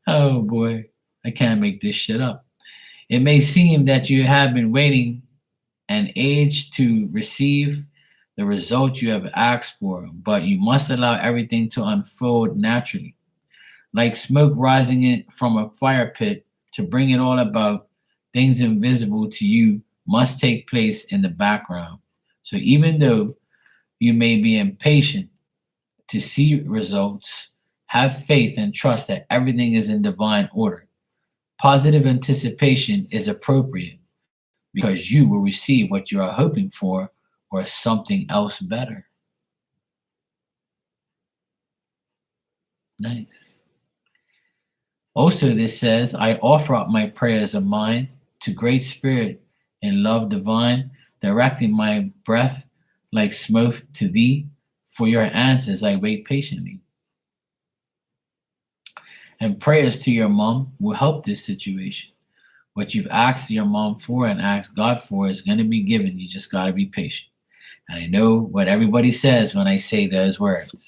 A: Oh boy, I can't make this shit up. It may seem that you have been waiting an age to receive the result you have asked for, but you must allow everything to unfold naturally. Like smoke rising from a fire pit to bring it all about, things invisible to you must take place in the background. So even though you may be impatient to see results, have faith and trust that everything is in divine order. Positive anticipation is appropriate because you will receive what you are hoping for or something else better. Nice. Also, this says, I offer up my prayers of mine to Great Spirit in love divine, directing my breath like smoke to thee. For your answers, I wait patiently. And prayers to your mom will help this situation. What you've asked your mom for and asked God for is going to be given. You just got to be patient. And I know what everybody says when I say those words.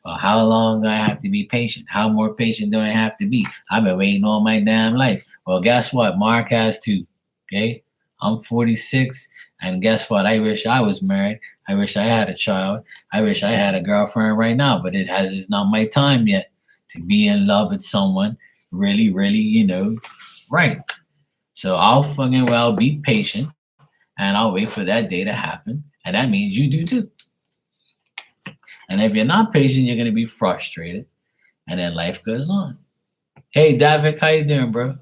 A: Well, how long do I have to be patient? How more patient do I have to be? I've been waiting all my damn life. Well, guess what? Mark has too. Okay? I'm 46. And guess what? I wish I was married. I wish I had a child. I wish I had a girlfriend right now, but it's not my time yet to be in love with someone really, really, right. So I'll fucking well be patient and I'll wait for that day to happen. And that means you do too. And if you're not patient, you're going to be frustrated. And then life goes on. Hey, David, how you doing, bro?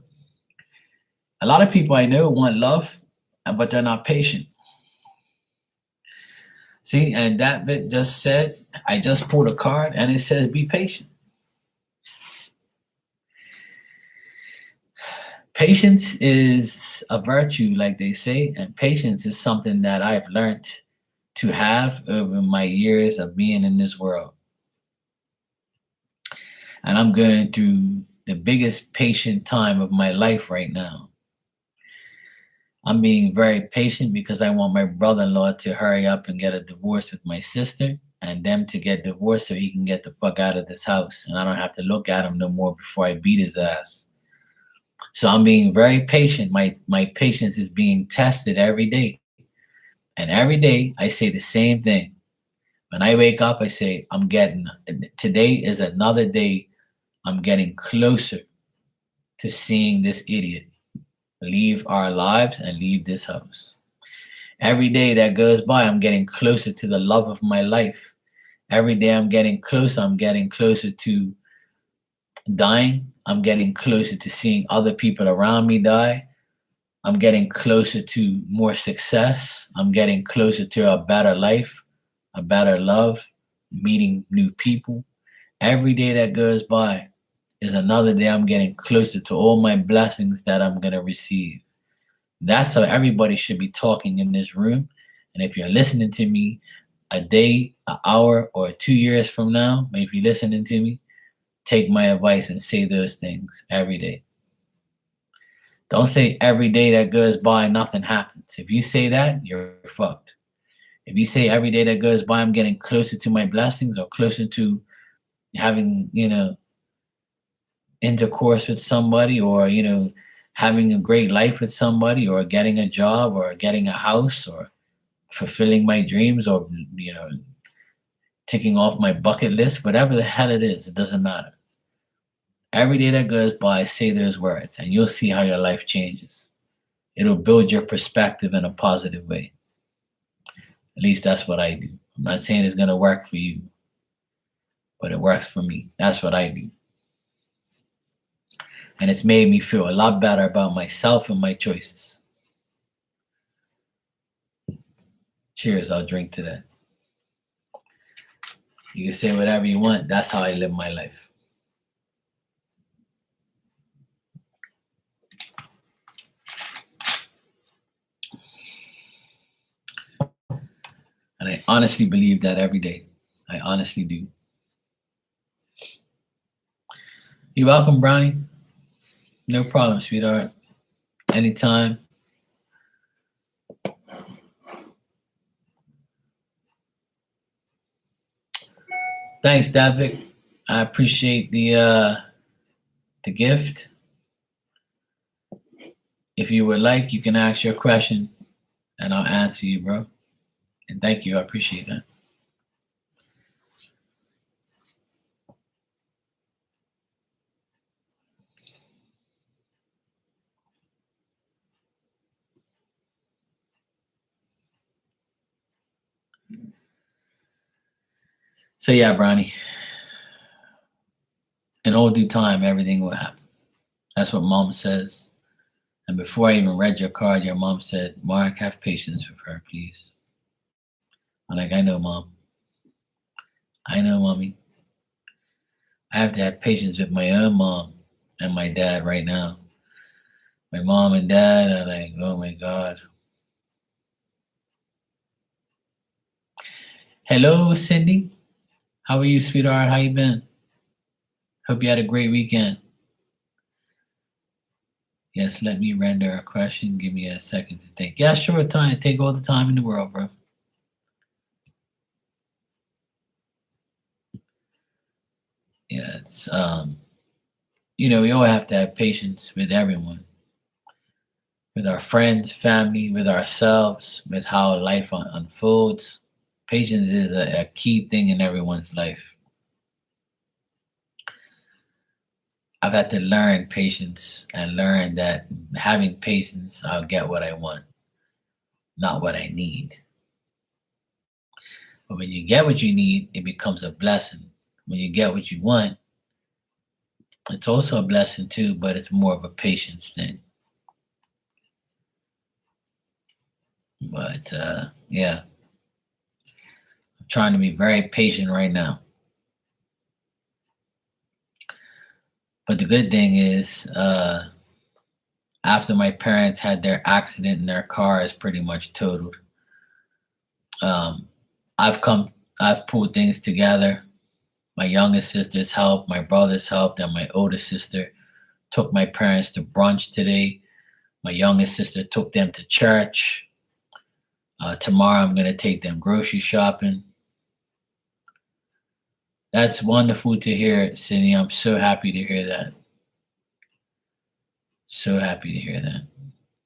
A: A lot of people I know want love, but they're not patient. See, and David just said, I just pulled a card and it says be patient. Patience is a virtue, like they say, and patience is something that I've learned to have over my years of being in this world. And I'm going through the biggest patient time of my life right now. I'm being very patient because I want my brother-in-law to hurry up and get a divorce with my sister and them to get divorced so he can get the fuck out of this house. And I don't have to look at him no more before I beat his ass. So I'm being very patient. My patience is being tested every day. And every day I say the same thing. When I wake up, I say, today is another day I'm getting closer to seeing this idiot leave our lives and leave this house. Every day that goes by, I'm getting closer to the love of my life. Every day I'm getting closer to dying. I'm getting closer to seeing other people around me die. I'm getting closer to more success. I'm getting closer to a better life, a better love, meeting new people. Every day that goes by is another day I'm getting closer to all my blessings that I'm going to receive. That's how everybody should be talking in this room. And if you're listening to me a day, an hour, or 2 years from now, if you're listening to me, take my advice and say those things every day. Don't say every day that goes by, nothing happens. If you say that, you're fucked. If you say every day that goes by, I'm getting closer to my blessings or closer to having, intercourse with somebody or, having a great life with somebody or getting a job or getting a house or fulfilling my dreams or, ticking off my bucket list, whatever the hell it is, it doesn't matter. Every day that goes by, say those words and you'll see how your life changes. It'll build your perspective in a positive way. At least that's what I do. I'm not saying it's going to work for you, but it works for me. That's what I do. And it's made me feel a lot better about myself and my choices. Cheers, I'll drink to that. You can say whatever you want. That's how I live my life. And I honestly believe that every day. I honestly do. You're welcome, Brownie. No problem, sweetheart. Anytime. Thanks, Davik. I appreciate the gift. If you would like, you can ask your question and I'll answer you, bro. And thank you. I appreciate that. So yeah, Bronny. In all due time, everything will happen. That's what mom says. And before I even read your card, your mom said, Mark, have patience with her, please. I'm like, I know, mom. I know, mommy. I have to have patience with my own mom and my dad right now. My mom and dad are like, oh my God. Hello, Cindy. How are you, sweetheart? How you been? Hope you had a great weekend. Yes, let me render a question. Give me a second to think. Yeah, sure, time. Take all the time in the world, bro. Yeah, it's we all have to have patience with everyone, with our friends, family, with ourselves, with how life unfolds. Patience is a key thing in everyone's life. I've had to learn patience and learn that having patience, I'll get what I want, not what I need. But when you get what you need, it becomes a blessing. When you get what you want, it's also a blessing too, but it's more of a patience thing. But yeah, I'm trying to be very patient right now. But the good thing is, after my parents had their accident and their car is pretty much totaled, um, I've pulled things together. My youngest sister's help, my brother's help, and my oldest sister took my parents to brunch today. My youngest sister took them to church. Tomorrow I'm going to take them grocery shopping. That's wonderful to hear, Cindy. I'm so happy to hear that. So happy to hear that.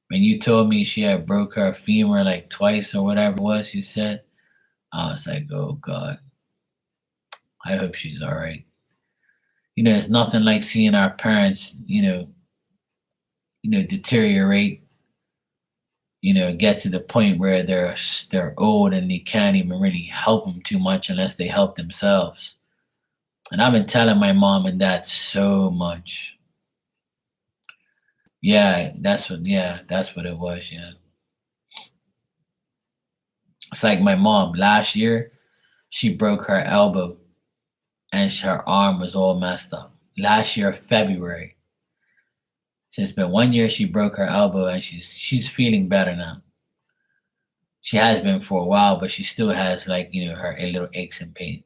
A: When you told me she had broke her femur like twice or whatever it was you said, I was like, oh God, I hope she's all right. It's nothing like seeing our parents, deteriorate, get to the point where they're old and you can't even really help them too much unless they help themselves. And I've been telling my mom and dad so much. Yeah, that's what it was, yeah. It's like my mom last year, she broke her elbow and her arm was all messed up. Last year, February. So it's been 1 year she broke her elbow and she's feeling better now. She has been for a while, but she still has like, her little aches and pains.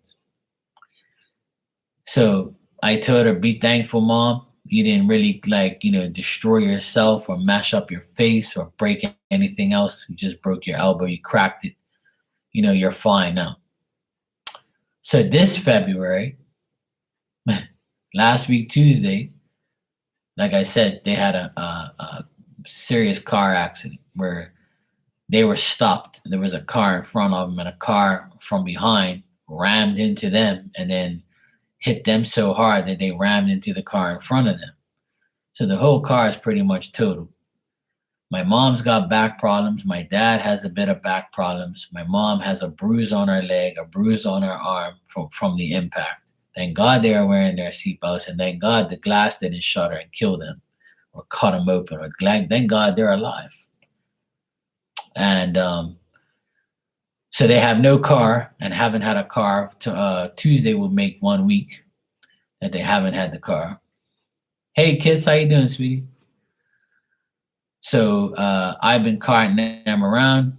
A: So I told her, be thankful, mom. You didn't really like, destroy yourself or mash up your face or break anything else. You just broke your elbow, you cracked it. You're fine now. So this February, last week Tuesday, like I said, they had a serious car accident where they were stopped. There was a car in front of them, and a car from behind rammed into them and then hit them so hard that they rammed into the car in front of them. So the whole car is pretty much totaled. My mom's got back problems. My dad has a bit of back problems. My mom has a bruise on her leg, a bruise on her arm from the impact. Thank God they are wearing their seatbelts, and thank God the glass didn't shatter and kill them or cut them open. Or thank God they're alive. And so they have no car and haven't had a car. Tuesday will make 1 week that they haven't had the car. Hey kids, how you doing, sweetie? So I've been carting them around.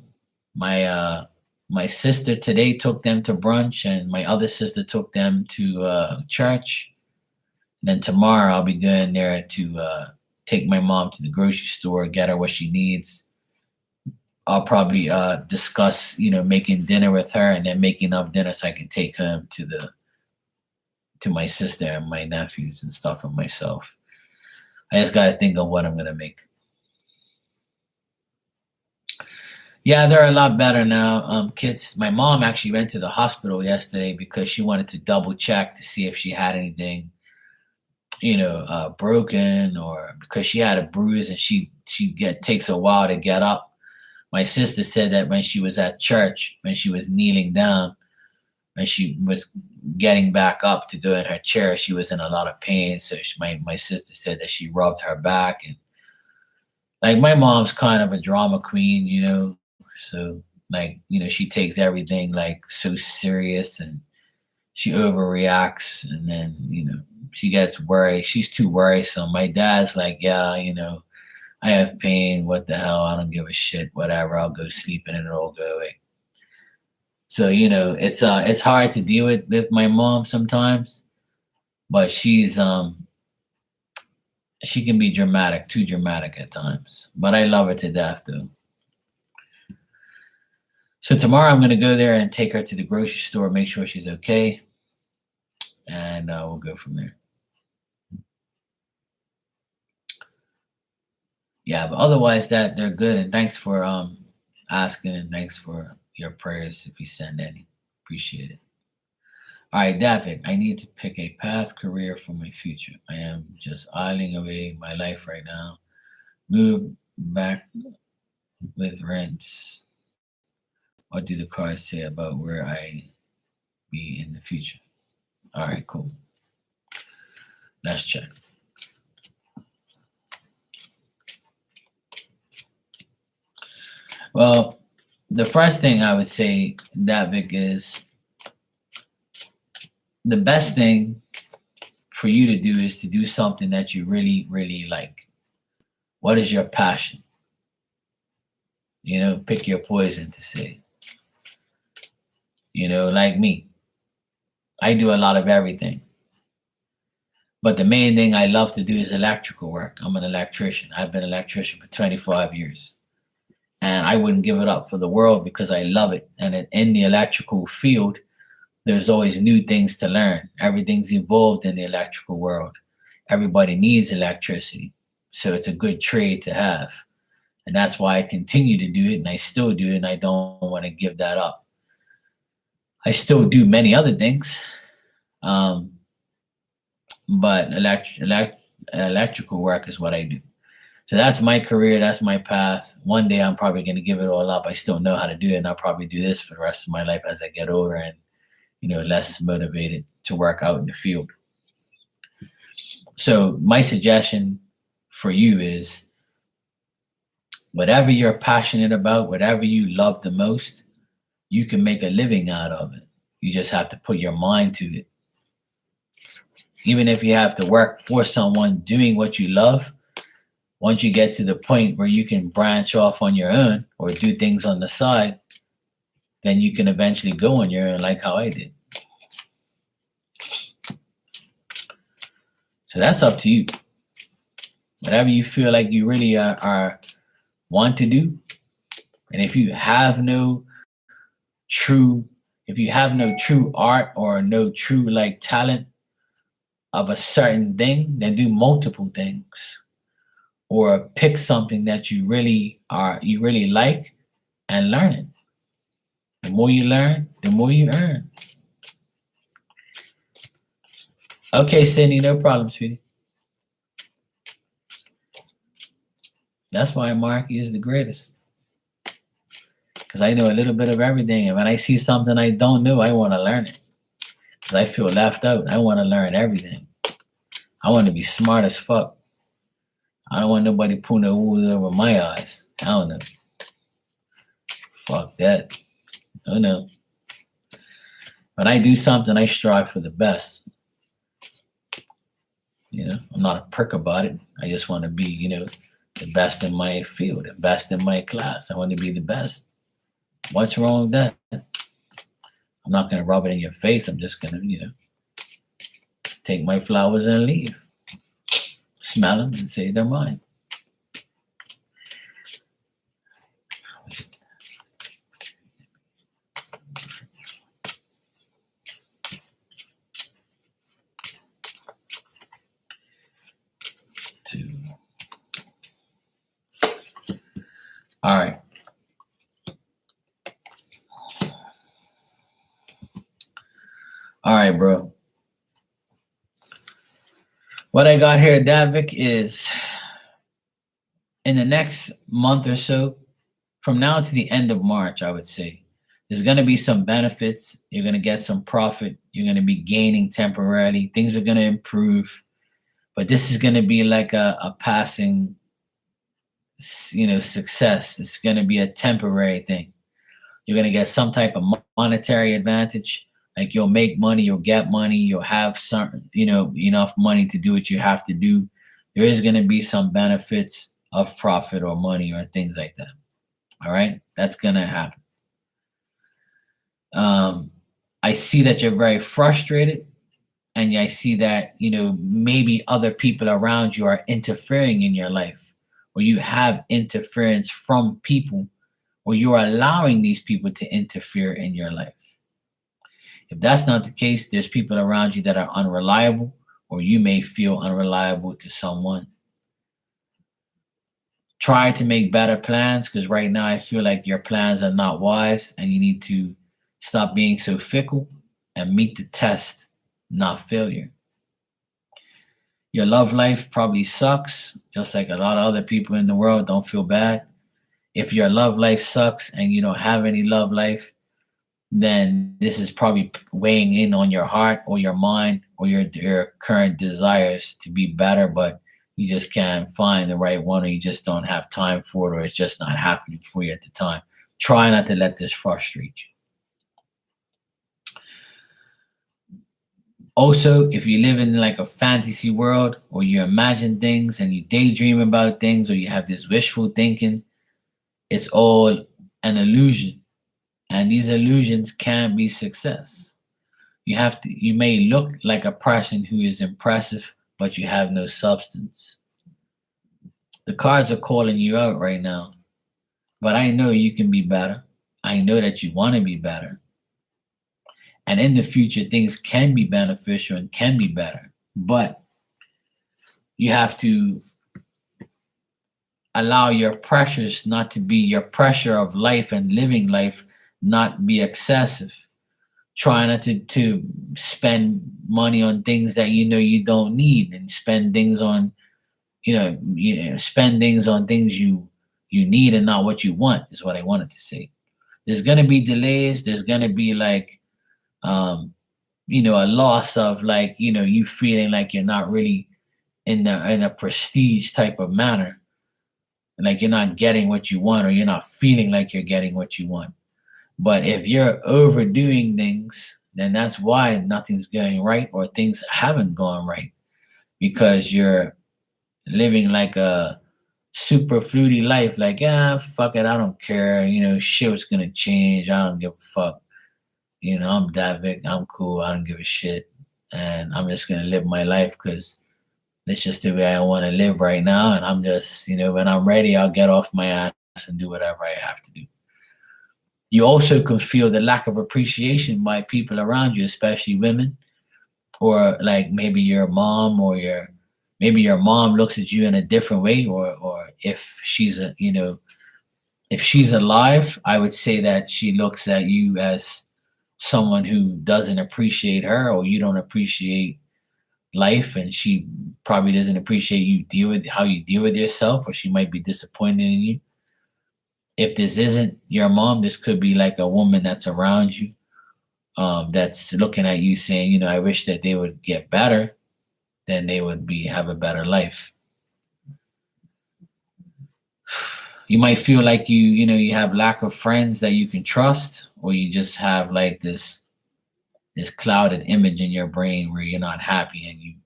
A: My sister today took them to brunch, and my other sister took them to church. And then tomorrow I'll be going there to take my mom to the grocery store, get her what she needs. I'll probably discuss, making dinner with her, and then making up dinner so I can take home to my sister and my nephews and stuff, and myself. I just got to think of what I'm going to make. Yeah, they're a lot better now. Kids, my mom actually went to the hospital yesterday because she wanted to double check to see if she had anything, broken, or because she had a bruise and takes a while to get up. My sister said that when she was at church, when she was kneeling down, when she was getting back up to go in her chair, she was in a lot of pain. So my sister said that she rubbed her back. And like, my mom's kind of a drama queen, so like, she takes everything like so serious, and she overreacts, and then, she gets worried. She's too worrisome. My dad's like, yeah, I have pain. What the hell? I don't give a shit. Whatever. I'll go sleep and it'll all go away. So, it's hard to deal with my mom sometimes, but she can be dramatic, too dramatic at times. But I love her to death, though. So tomorrow I'm going to go there and take her to the grocery store, make sure she's okay, and we'll go from there. Yeah, but otherwise they're good. And thanks for asking, and thanks for your prayers if you send any. Appreciate it. All right, Davik, I need to pick a path career for my future. I am just idling away my life right now. Move back with rents. What do the cards say about where I be in the future? All right, cool. Let's check. Well, the first thing I would say, Davik, is the best thing for you to do is to do something that you really, really like. What is your passion? Pick your poison, to say. Like me, I do a lot of everything. But the main thing I love to do is electrical work. I'm an electrician. I've been an electrician for 25 years. And I wouldn't give it up for the world because I love it. And in the electrical field, there's always new things to learn. Everything's evolved in the electrical world. Everybody needs electricity. So it's a good trade to have. And that's why I continue to do it, and I still do it, and I don't want to give that up. I still do many other things, but electrical work is what I do. So that's my career. That's my path. One day I'm probably going to give it all up. I still know how to do it, and I'll probably do this for the rest of my life as I get older and, less motivated to work out in the field. So my suggestion for you is, whatever you're passionate about, whatever you love the most, you can make a living out of it. You just have to put your mind to it. Even if you have to work for someone doing what you love, once you get to the point where you can branch off on your own or do things on the side, then you can eventually go on your own, like how I did. So that's up to you. Whatever you feel like you really are want to do, and true, if you have no true art or no true like talent of a certain thing, then do multiple things or pick something that you really like and learn it. The more you learn, the more you earn. Okay, Cindy, no problem, sweetie. That's why Marky is the greatest. Because I know a little bit of everything. And when I see something I don't know, I want to learn it. Because I feel left out. I want to learn everything. I want to be smart as fuck. I don't want nobody pulling the wool over my eyes. I don't know. Fuck that. Oh no. When I do something, I strive for the best. You know, I'm not a prick about it. I just want to be, you know, the best in my field, the best in my class. I want to be the best. What's wrong with that? I'm not going to rub it in your face. I'm just going to, you know, take my flowers and leave. Smell them and say they're mine. All right. All right, bro. What I got here, Davik, is in the next month or so, from now to the end of March, I would say, there's going to be some benefits. You're going to get some profit. You're going to be gaining temporarily. Things are going to improve. But this is going to be like a passing, you know, success. It's going to be a temporary thing. You're going to get some type of monetary advantage. Like you'll make money, you'll get money, you'll have some, you know, enough money to do what you have to do. There is going to be some benefits of profit or money or things like that. All right, that's going to happen. I see that you're very frustrated, and I see that, you know, maybe other people around you are interfering in your life, or you have interference from people, or you're allowing these people to interfere in your life. If that's not the case, there's people around you that are unreliable, or you may feel unreliable to someone. Try to make better plans, because right now I feel like your plans are not wise, and you need to stop being so fickle and meet the test, not failure. Your love life probably sucks, just like a lot of other people in the world. Don't feel bad. If your love life sucks and you don't have any love life, then this is probably weighing in on your heart or your mind or your current desires to be better, but you just can't find the right one, or you just don't have time for it, or it's just not happening for you at the time. Try not to let this frustrate you. Also, if you live in like a fantasy world, or you imagine things and you daydream about things, or you have this wishful thinking, it's all an illusion. And these illusions can be success. You may look like a person who is impressive, but you have no substance. The cards are calling you out right now, but I know you can be better. I know that you want to be better. And in the future, things can be beneficial and can be better. But you have to allow your pressures not to be your pressure of life and living life, not be excessive. Try not to spend money on things that you know you don't need, and spend things on, spend things on things you need and not what you want, is what I wanted to say. There's gonna be delays. There's gonna be like a loss of, like, you feeling like you're not really in a prestige type of manner, like you're not getting what you want, or you're not feeling like you're getting what you want. But if you're overdoing things, then that's why nothing's going right, or things haven't gone right, because you're living like a super fruity life, like, fuck it, I don't care, shit's gonna change, I don't give a fuck. I'm Davik, I'm cool, I don't give a shit. And I'm just gonna live my life because It's just the way I want to live right now. And I'm just, when I'm ready, I'll get off my ass and do whatever I have to do. You also can feel the lack of appreciation by people around you, especially women, or like maybe your mom or maybe your mom looks at you in a different way, or if she's if she's alive, I would say that she looks at you as someone who doesn't appreciate her, or you don't appreciate life, and she probably doesn't appreciate how you deal with yourself, or she might be disappointed in you. If this isn't your mom, this could be like a woman that's around you, that's looking at you saying, I wish that they would get better, then they would have a better life. You might feel like you have lack of friends that you can trust, or you just have like this clouded image in your brain where you're not happy, and you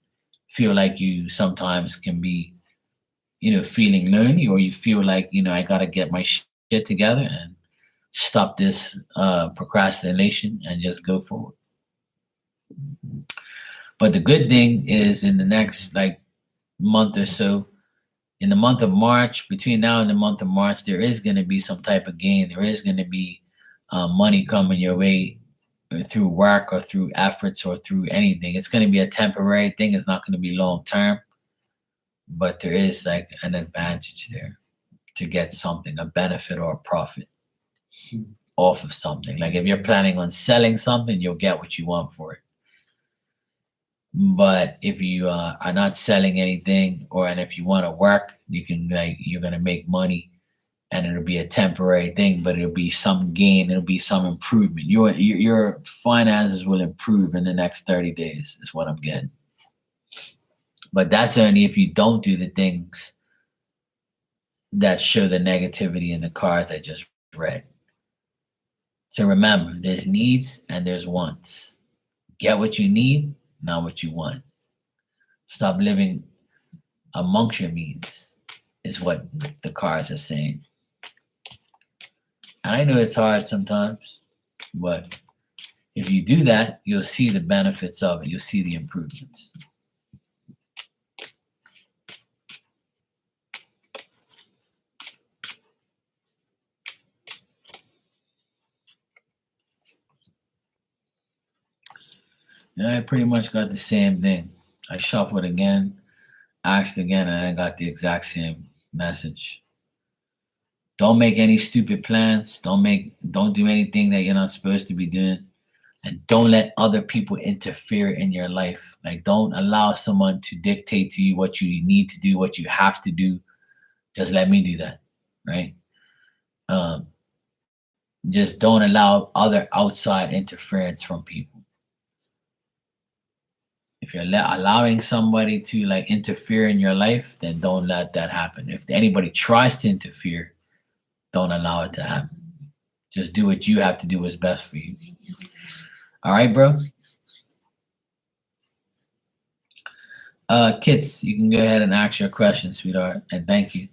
A: feel like you sometimes can be feeling lonely, or you feel like I got to get my shit together and stop this procrastination and just go forward. But the good thing is, in the next like month or so, in the month of March, between now and the month of March, there is going to be some type of gain. There is going to be money coming your way through work or through efforts or through anything. It's going to be a temporary thing. It's not going to be long term, but there is like an advantage there to get something, a benefit or a profit off of something. Like if you're planning on selling something, you'll get what you want for it. But if you are not selling anything, and if you want to work, you're gonna make money, and it'll be a temporary thing, but it'll be some gain, it'll be some improvement. Your finances will improve in the next 30 days, is what I'm getting. But that's only if you don't do the things that show the negativity in the cards I just read. So remember, there's needs and there's wants. Get what you need, not what you want. Stop living amongst your means, is what the cards are saying. And I know it's hard sometimes, but if you do that, you'll see the benefits of it. You'll see the improvements. Yeah, I pretty much got the same thing. I shuffled again, asked again, and I got the exact same message. Don't make any stupid plans. Don't do anything that you're not supposed to be doing. And don't let other people interfere in your life. Like, don't allow someone to dictate to you what you need to do, what you have to do. Just let me do that, right? Just don't allow other outside interference from people. If you're allowing somebody to like interfere in your life, then don't let that happen. If anybody tries to interfere, don't allow it to happen. Just do what you have to do what's best for you. All right, bro? Kits, you can go ahead and ask your question, sweetheart. And thank you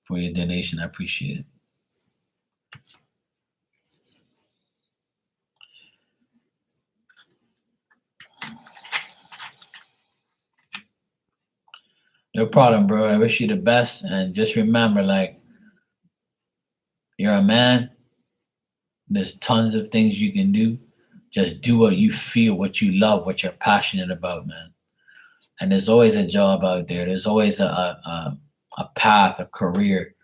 A: for your donation. I appreciate it. No problem, bro. I wish you the best. And just remember, like, you're a man. There's tons of things you can do. Just do what you feel, what you love, what you're passionate about, man. And there's always a job out there. There's always a path, a career.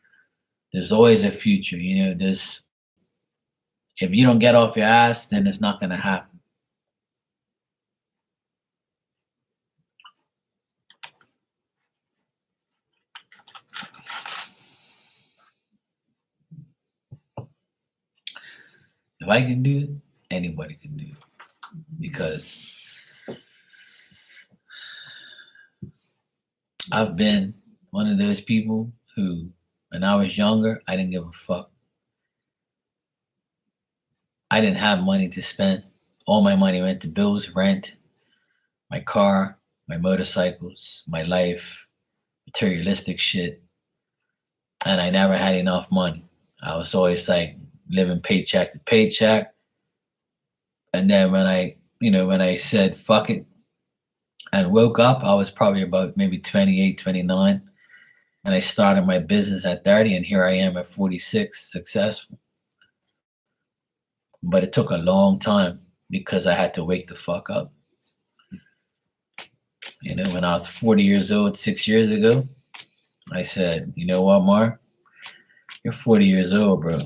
A: There's always a future. If you don't get off your ass, then it's not going to happen. If I can do it, anybody can do it. Because I've been one of those people who, when I was younger, I didn't give a fuck. I didn't have money to spend. All my money went to bills, rent, my car, my motorcycles, my life, materialistic shit. And I never had enough money. I was always like living paycheck to paycheck. And then when I said, fuck it, and woke up. I was probably about maybe 28, 29. And I started my business at 30, and here I am at 46, successful. But it took a long time because I had to wake the fuck up. You know, when I was 40 years old, 6 years ago, I said, you know what, Mark? You're 40 years old, bro.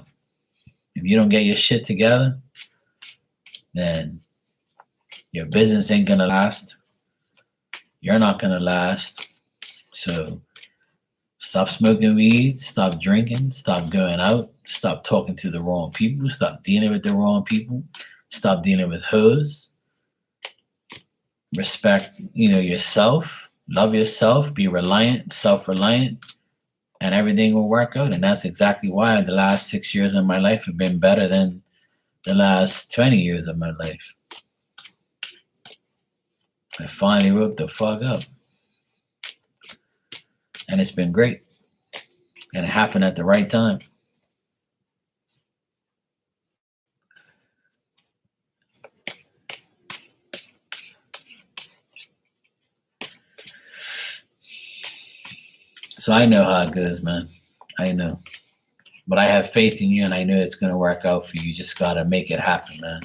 A: If you don't get your shit together, then your business ain't gonna last. You're not gonna last. So stop smoking weed, stop drinking, stop going out, stop talking to the wrong people, stop dealing with the wrong people, stop dealing with hoes. Respect, yourself, love yourself, be reliant, self-reliant, and everything will work out. And that's exactly why the last 6 years of my life have been better than the last 20 years of my life. I finally woke the fuck up. And it's been great. And it happened at the right time. So I know how it goes, man. I know. But I have faith in you, and I know it's going to work out for you. You just got to make it happen, man.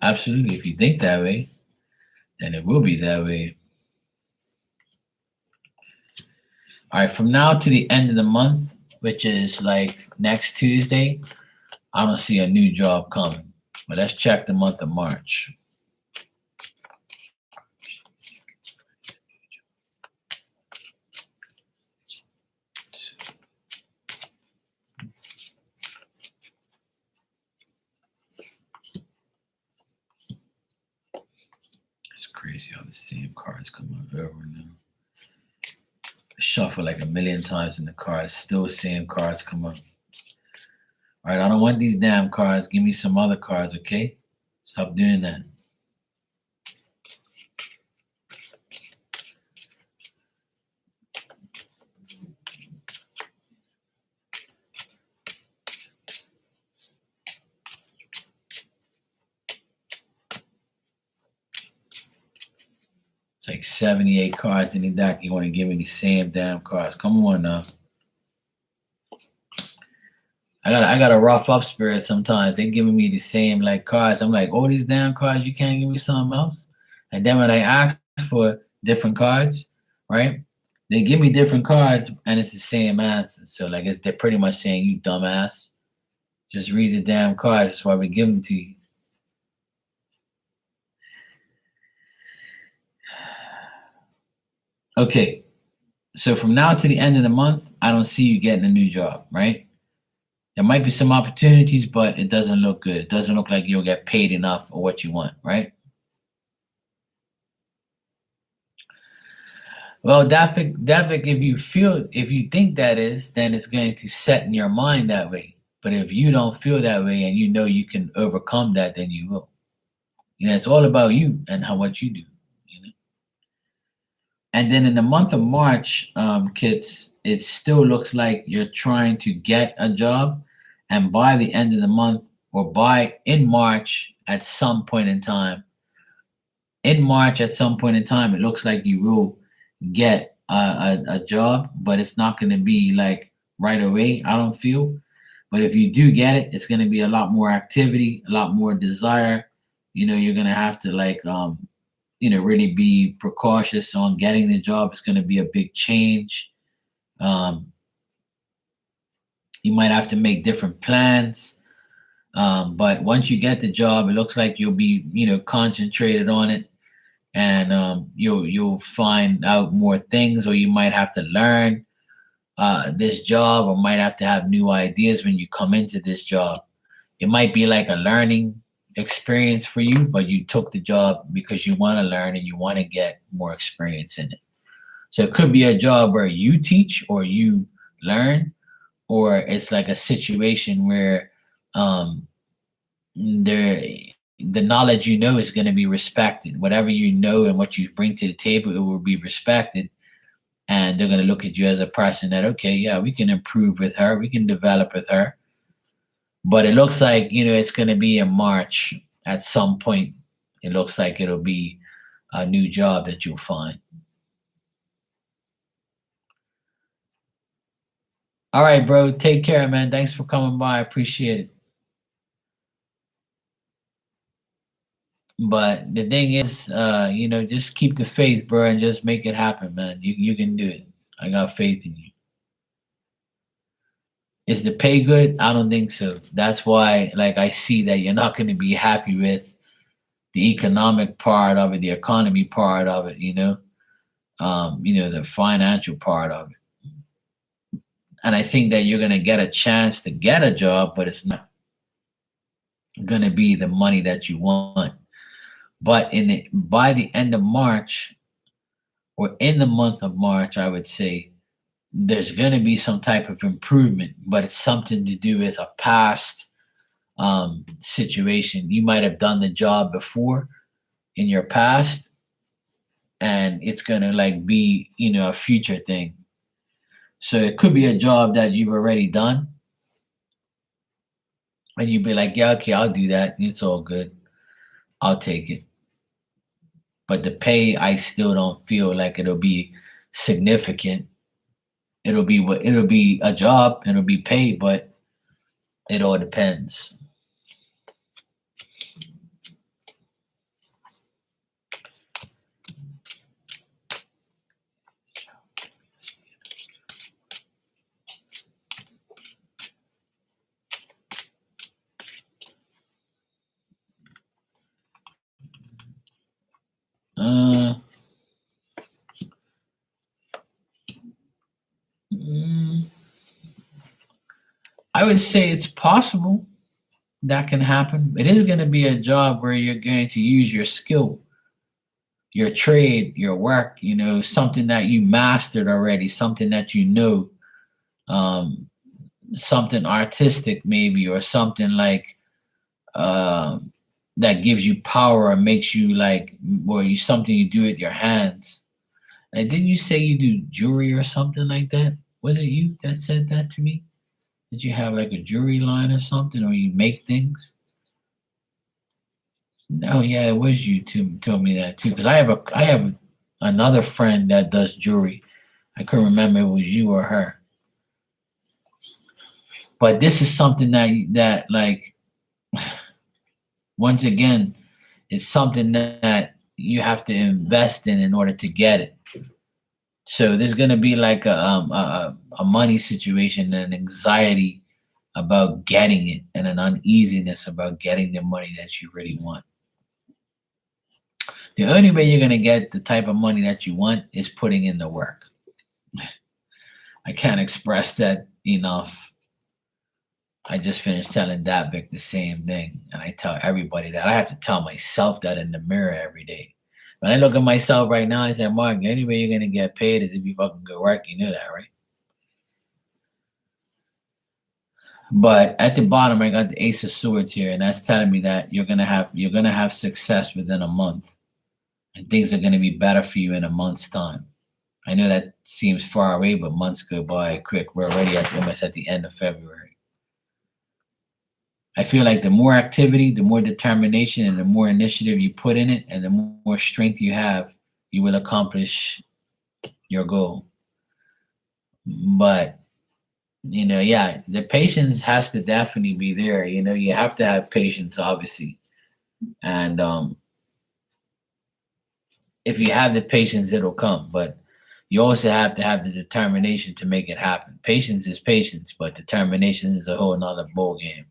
A: Absolutely. If you think that way, then it will be that way. All right, from now to the end of the month, which is like next Tuesday, I don't see a new job coming. But let's check the month of March. It's crazy how the same cards come up over now. I shuffle like a million times in the cards, still the same cards come up. All right, I don't want these damn cards. Give me some other cards, okay? Stop doing that. It's like 78 cards in the deck. You want to give me the same damn cards. Come on now. I got a rough up spirit sometimes. They giving me the same like cards. I'm like, all these damn cards, you can't give me something else. And then when I ask for different cards, right? They give me different cards and it's the same answer. So like they're pretty much saying, you dumbass. Just read the damn cards. That's why we give them to you. Okay. So from now to the end of the month, I don't see you getting a new job, right? There might be some opportunities, but it doesn't look good. It doesn't look like you'll get paid enough for what you want, right? Well, Davik, if you think that is, then it's going to set in your mind that way. But if you don't feel that way and you know you can overcome that, then you will. It's all about you and what you do. And then in the month of March, kids, it still looks like you're trying to get a job. And by the end of the month or in March at some point in time, it looks like you will get a job, but it's not going to be like right away, I don't feel. But if you do get it, it's going to be a lot more activity, a lot more desire. You're going to have to really be precautious on getting the job. It's going to be a big change. You might have to make different plans. But once you get the job, it looks like you'll be, concentrated on it, and you'll find out more things, or you might have to learn this job, or might have to have new ideas when you come into this job. It might be like a learning experience for you, but you took the job because you want to learn and you want to get more experience in it. So it could be a job where you teach or you learn, or it's like a situation where um, the knowledge you know is going to be respected. Whatever you know and what you bring to the table, it will be respected. And they're going to look at you as a person that, okay, yeah, we can improve with her, we can develop with her. But it looks like, it's going to be in March at some point. It looks like it'll be a new job that you'll find. All right, bro. Take care, man. Thanks for coming by. I appreciate it. But the thing is, just keep the faith, bro, and just make it happen, man. You can do it. I got faith in you. Is the pay good? I don't think so. That's why, like, I see that you're not going to be happy with the economic part of it, the economy part of it, the financial part of it. And I think that you're going to get a chance to get a job, but it's not going to be the money that you want. But by the end of March, or in the month of March, I would say there's going to be some type of improvement, but it's something to do with a past situation. You might have done the job before in your past, and it's going to like be, a future thing. So it could be a job that you've already done, and you'd be like, yeah, okay, I'll do that. It's all good. I'll take it. But the pay, I still don't feel like it'll be significant. It'll be a job, it'll be paid, but it all depends. I would say it's possible that can happen. It is going to be a job where you're going to use your skill, your trade, your work, something that you mastered already, something that um, something artistic maybe, or something like that gives you power or makes you like, or something you do with your hands. Like, didn't you say you do jewelry or something like that? Was it you that said that to me? Did you have like a jewelry line or something, or you make things? Oh yeah, it was you told me that too. Because I have another friend that does jewelry. I couldn't remember if it was you or her. But this is something that like, once again, it's something that you have to invest in order to get it. So there's gonna be like a money situation and an anxiety about getting it, and an uneasiness about getting the money that you really want. The only way you're gonna get the type of money that you want is putting in the work. I can't express that enough. I just finished telling Davik the same thing, and I tell everybody that. I have to tell myself that in the mirror every day. When I look at myself right now, I say, Mark, the only way you're gonna get paid is if you fucking go work. You know that, right? But at the bottom, I got the Ace of Swords here, and that's telling me that you're gonna have success within a month, and things are gonna be better for you in a month's time. I know that seems far away, but months go by quick. We're already almost at the end of February. I feel like the more activity, the more determination, and the more initiative you put in it, and the more strength you have, you will accomplish your goal. But yeah, the patience has to definitely be there. You have to have patience, obviously, and if you have the patience, it'll come. But you also have to have the determination to make it happen. Patience is patience, but determination is a whole nother ball game.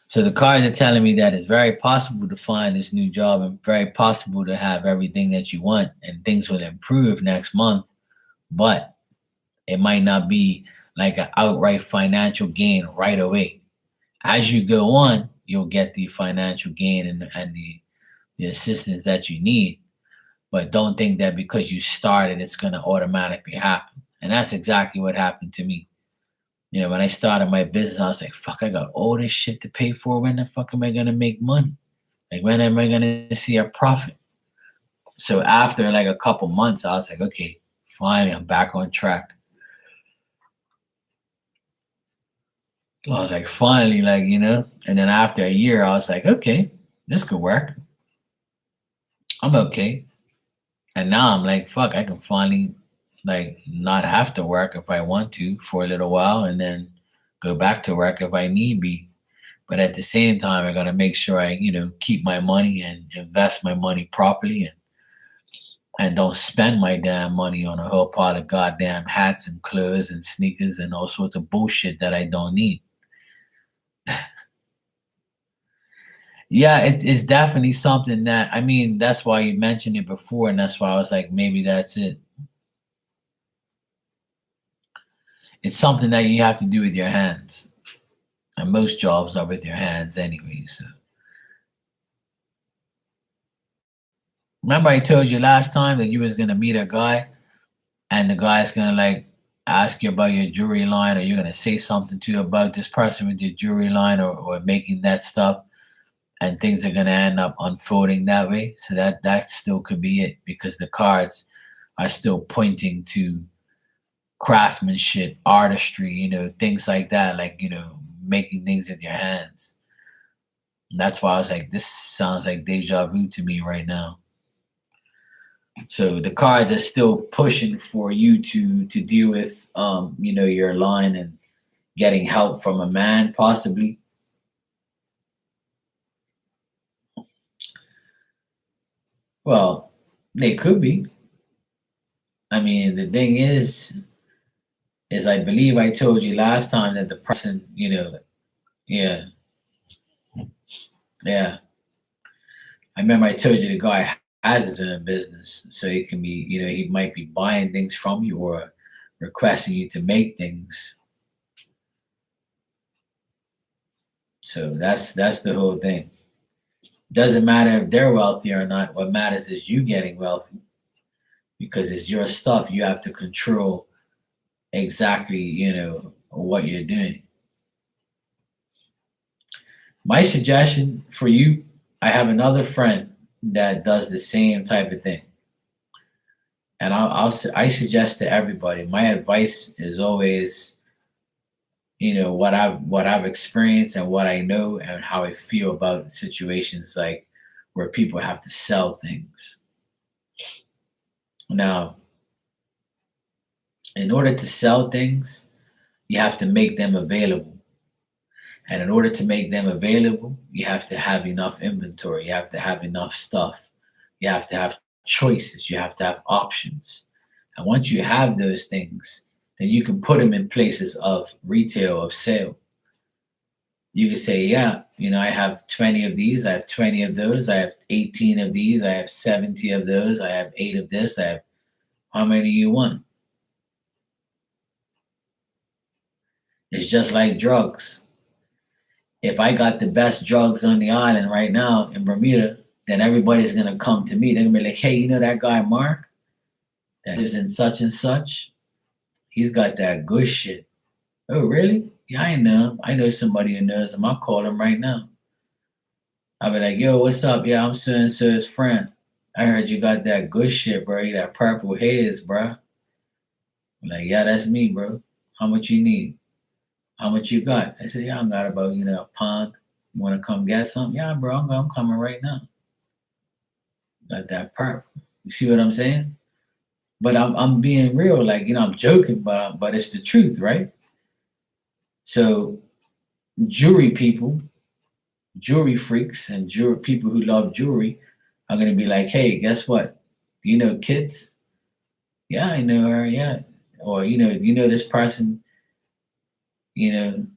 A: So the cards are telling me that it's very possible to find this new job, and very possible to have everything that you want, and things will improve next month. But it might not be like an outright financial gain right away. As you go on, you'll get the financial gain and the assistance that you need. But don't think that because you started, it's going to automatically happen. And that's exactly what happened to me. When I started my business, I was like, fuck, I got all this shit to pay for. When the fuck am I going to make money? Like, when am I going to see a profit? So after like a couple months, I was like, okay, finally, I'm back on track. I was like, finally, like, and then after a year, I was like, okay, this could work. I'm okay. And now I'm like, fuck, I can finally like not have to work if I want to for a little while and then go back to work if I need be. But at the same time, I gotta make sure I, keep my money and invest my money properly and don't spend my damn money on a whole pile of goddamn hats and clothes and sneakers and all sorts of bullshit that I don't need. Yeah, it's definitely something that that's why you mentioned it before, and that's why I was like, maybe that's it. It's something that you have to do with your hands. And most jobs are with your hands anyway. So remember I told you last time that you was gonna meet a guy and the guy's gonna like ask you about your jewelry line, or you're gonna say something to you about this person with your jewelry line, or making that stuff, and things are gonna end up unfolding that way. So that still could be it, because the cards are still pointing to craftsmanship, artistry, things like that, like, making things with your hands. And that's why I was like, this sounds like deja vu to me right now. So the cards are still pushing for you to deal with your line and getting help from a man, possibly. Well, they could be. The thing is I believe I told you last time that the person, yeah, yeah. I remember I told you the guy has his own business, so he can be, he might be buying things from you or requesting you to make things. So that's the whole thing. Doesn't matter if they're wealthy or not. What matters is you getting wealthy, because it's your stuff. You have to control exactly, what you're doing. My suggestion for you, I have another friend that does the same type of thing. And I suggest to everybody, my advice is always, what I've experienced and what I know and how I feel about situations like where people have to sell things. Now, in order to sell things, you have to make them available. And in order to make them available, you have to have enough inventory. You have to have enough stuff. You have to have choices. You have to have options. And once you have those things, then you can put them in places of retail, of sale. You can say, yeah, I have 20 of these, I have 20 of those, I have 18 of these, I have 70 of those, I have 8 of this, I have how many you want? It's just like drugs. If I got the best drugs on the island right now in Bermuda, then everybody's gonna come to me. They're gonna be like, hey, that guy Mark that lives in such and such? He's got that good shit. Oh, really? Yeah, I know him. I know somebody who knows him. I'll call him right now. I'll be like, yo, what's up? Yeah, I'm so and so's friend. I heard you got that good shit, bro. You got purple haze, bro. I'm like, yeah, that's me, bro. How much you need? How much you got? I said, yeah, I got about, a pound. You want to come get some? Yeah, bro, I'm coming right now. Got that purple. You see what I'm saying? But I'm being real, like, I'm joking, but it's the truth, right? So jewelry people, jewelry freaks, and jewelry people who love jewelry are gonna be like, hey, guess what? Do you know Kids? Yeah, I know her. Yeah, or this person. You know,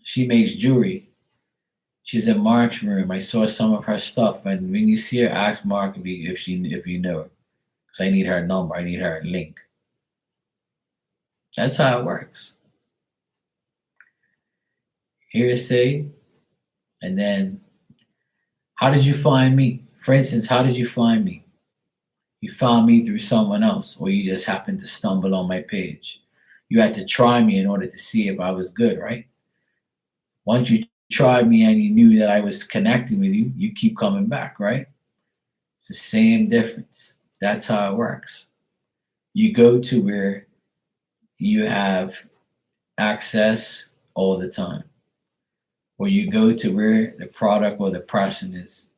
A: she makes jewelry. She's in Mark's room. I saw some of her stuff, and when you see her, ask Mark if you know her, because I need her number. I need her link. That's how it works. Hearsay, and then how did you find me? For instance, how did you find me? You found me through someone else, or you just happened to stumble on my page. You had to try me in order to see if I was good, right? Once you tried me and you knew that I was connecting with you, you keep coming back, right? It's the same difference. That's how it works. You go to where you have access all the time, or you go to where the product or the person is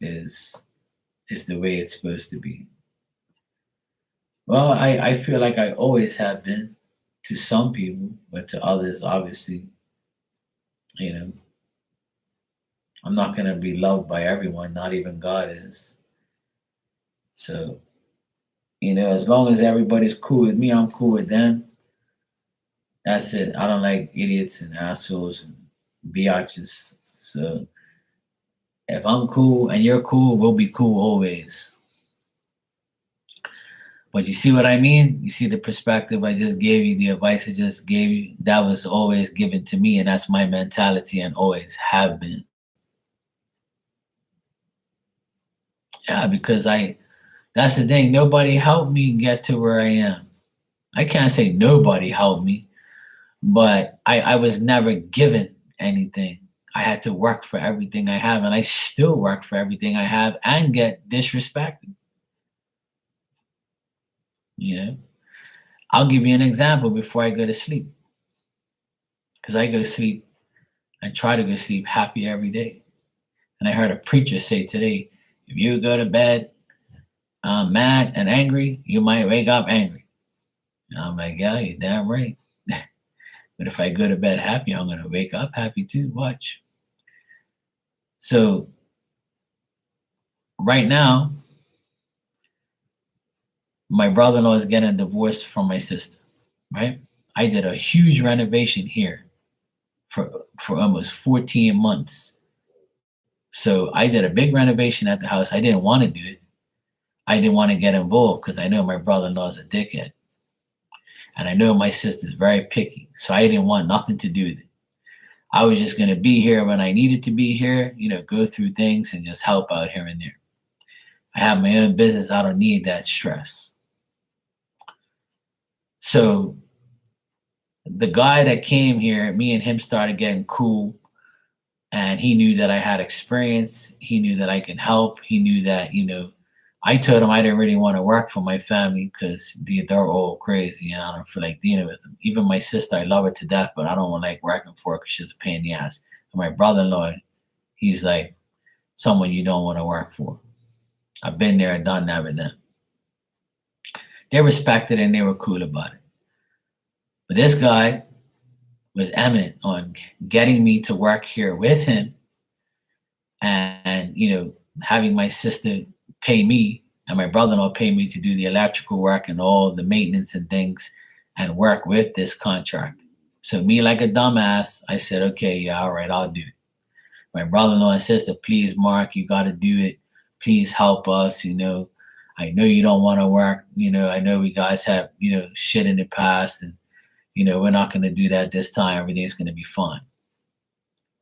A: the way it's supposed to be. Well, I feel like I always have been to some people, but to others, obviously, you know, I'm not gonna be loved by everyone, not even God is. So, as long as everybody's cool with me, I'm cool with them. That's it. I don't like idiots and assholes and biatches. So if I'm cool and you're cool, we'll be cool always. But you see what I mean? You see the perspective I just gave you, the advice I just gave you? That was always given to me, and that's my mentality and always have been. Yeah, because that's the thing. Nobody helped me get to where I am. I can't say nobody helped me, but I was never given anything. I had to work for everything I have, and I still work for everything I have and get disrespected. You know, I'll give you an example before I go to sleep, because I go to sleep and try to go to sleep happy every day. And I heard a preacher say today, if you go to bed mad and angry, you might wake up angry. And I'm like, yeah, you're damn right. But if I go to bed happy, I'm going to wake up happy too. Watch. So right now, my brother-in-law is getting divorced from my sister, right? I did a huge renovation here for almost 14 months. So I did a big renovation at the house. I didn't want to do it. I didn't want to get involved because I know my brother-in-law is a dickhead. And I know my sister's very picky. So I didn't want nothing to do with it. I was just going to be here when I needed to be here, go through things and just help out here and there. I have my own business. I don't need that stress. So the guy that came here, me and him started getting cool. And he knew that I had experience. He knew that I can help. He knew that, I told him I didn't really want to work for my family because they're all crazy and I don't feel like dealing with them. Even my sister, I love her to death, but I don't want to like working for her because she's a pain in the ass. And my brother-in-law, he's like someone you don't want to work for. I've been there and done that with them. They respected and they were cool about it. But this guy was eminent on getting me to work here with him and having my sister pay me and my brother-in-law pay me to do the electrical work and all the maintenance and things and work with this contract. So me, like a dumbass, I said, okay, yeah, all right, I'll do it. My brother-in-law and sister, please, Mark, you got to do it. Please help us. I know you don't want to work. I know we guys have, shit in the past and, we're not going to do that this time. Everything's going to be fine.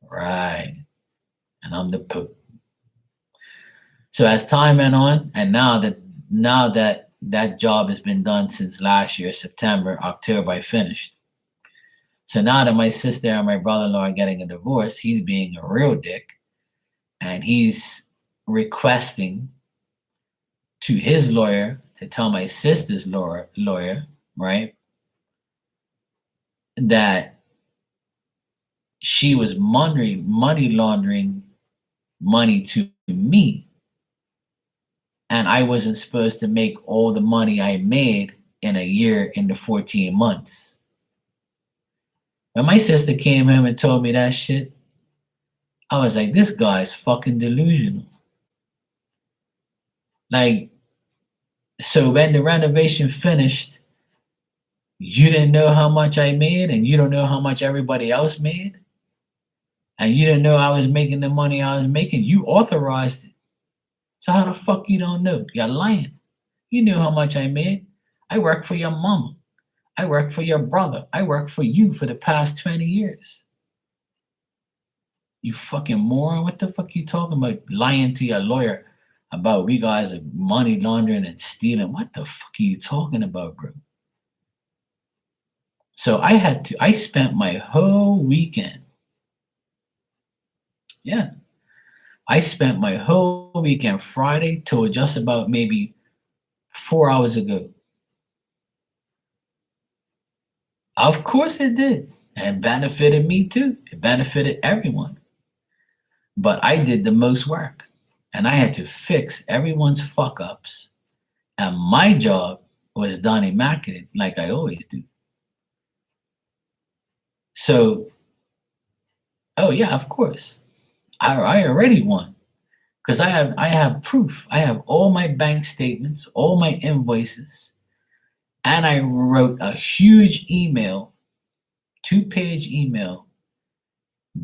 A: Right. And I'm the Pope. So as time went on, and now that job has been done since last year, September, October, I finished. So now that my sister and my brother-in-law are getting a divorce, he's being a real dick. And he's requesting to his lawyer to tell my sister's lawyer, right, that she was money laundering money to me. And I wasn't supposed to make all the money I made in a year in the 14 months. When my sister came home and told me that shit, I was like, this guy's fucking delusional. Like, so when the renovation finished, you didn't know how much I made and you don't know how much everybody else made? And you didn't know I was making the money I was making? You authorized it. So how the fuck you don't know? You're lying. You knew how much I made. I worked for your mama. I worked for your brother. I worked for you for the past 20 years. You fucking moron. What the fuck you talking about? Lying to your lawyer about we guys are money laundering and stealing. What the fuck are you talking about, bro? So I spent my whole weekend. Yeah. I spent my whole weekend Friday till just about maybe 4 hours ago. Of course it did. And benefited me too. It benefited everyone. But I did the most work. And I had to fix everyone's fuck ups. And my job was done immaculate, like I always do. So, oh yeah, of course. I already won. Because I have proof. I have all my bank statements, all my invoices, and I wrote a huge email, 2-page email,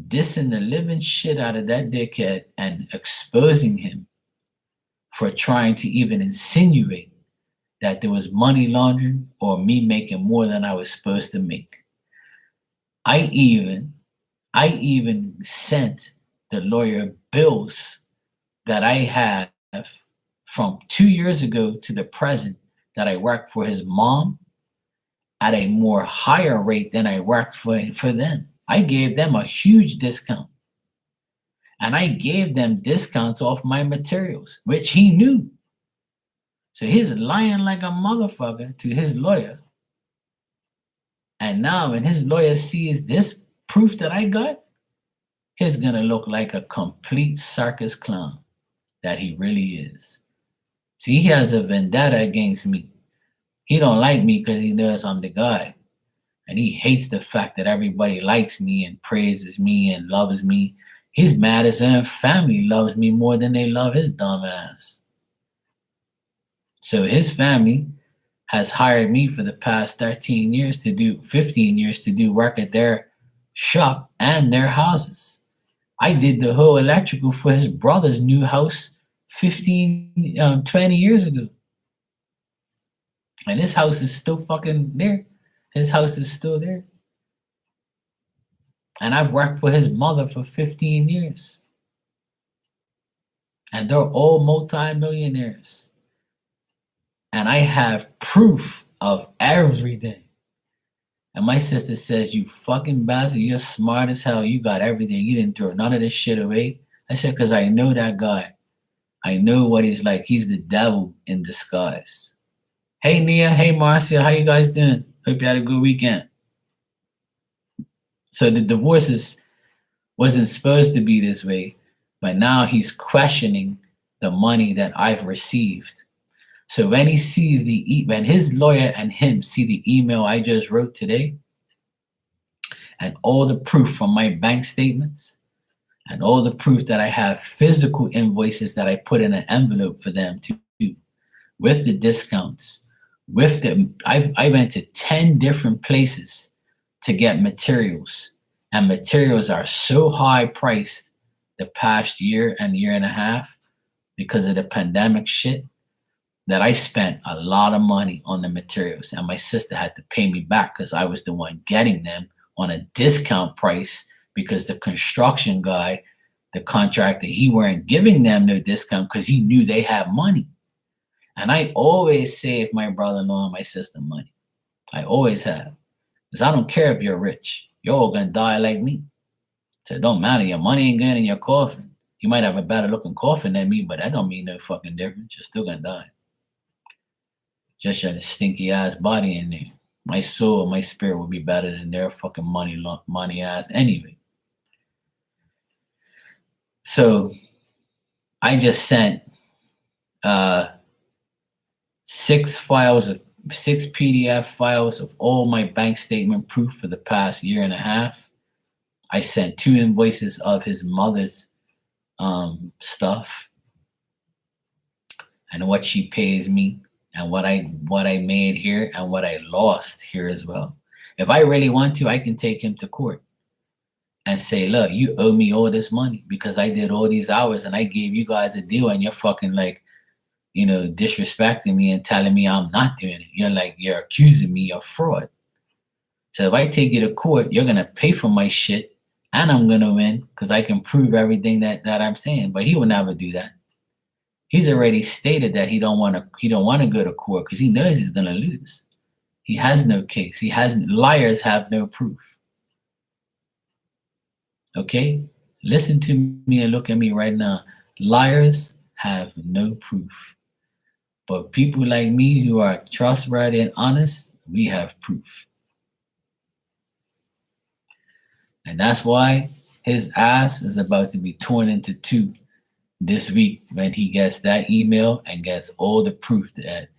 A: dissing the living shit out of that dickhead and exposing him for trying to even insinuate that there was money laundering or me making more than I was supposed to make. I even sent the lawyer bills that I have from 2 years ago to the present that I worked for his mom at a more higher rate than I worked for them. I gave them a huge discount. And I gave them discounts off my materials, which he knew. So he's lying like a motherfucker to his lawyer. And now when his lawyer sees this proof that I got, he's going to look like a complete circus clown that he really is. See, he has a vendetta against me. He don't like me because he knows I'm the guy. And he hates the fact that everybody likes me and praises me and loves me. He's mad his own family loves me more than they love his dumb ass. So his family has hired me for the past 15 years to do work at their shop and their houses. I did the whole electrical for his brother's new house 20 years ago. And his house is still fucking there. His house is still there. And I've worked for his mother for 15 years. And they're all multi-millionaires. And I have proof of everything. And my sister says, you fucking bastard, you're smart as hell. You got everything. You didn't throw none of this shit away. I said, because I know that guy. I know what he's like. He's the devil in disguise. Hey, Nia. Hey, Marcia. How you guys doing? Hope you had a good weekend. So the divorces wasn't supposed to be this way, but now he's questioning the money that I've received. So when he sees when his lawyer and him see the email I just wrote today, and all the proof from my bank statements, and all the proof that I have physical invoices that I put in an envelope for them to do, with the discounts, I went to 10 different places to get materials, and materials are so high priced the past year and year and a half because of the pandemic shit that I spent a lot of money on the materials, and my sister had to pay me back because I was the one getting them on a discount price because the construction guy, the contractor, he weren't giving them no discount because he knew they had money. And I always save my brother-in-law and my sister money. I always have. Because I don't care if you're rich. You're all going to die like me. So it don't matter. Your money ain't going in your coffin. You might have a better looking coffin than me, but that don't mean no fucking difference. You're still going to die. Just your stinky ass body in there. My soul, my spirit will be better than their fucking money ass anyway. So I just sent 6 PDF files of all my bank statement proof for the past year and a half. I sent 2 invoices of his mother's stuff and what she pays me and what I made here and what I lost here as well. If I really want to, I can take him to court and say, look, you owe me all this money because I did all these hours and I gave you guys a deal and you're fucking like, disrespecting me and telling me I'm not doing it. You're accusing me of fraud. So if I take you to court, you're going to pay for my shit and I'm going to win because I can prove everything that I'm saying. But he will never do that. He's already stated that he don't want to go to court because he knows he's gonna lose. He has no case. Liars have no proof. Okay? Listen to me and look at me right now. Liars have no proof. But people like me who are trustworthy and honest, we have proof. And that's why his ass is about to be torn into two this week when he gets that email and gets all the proof that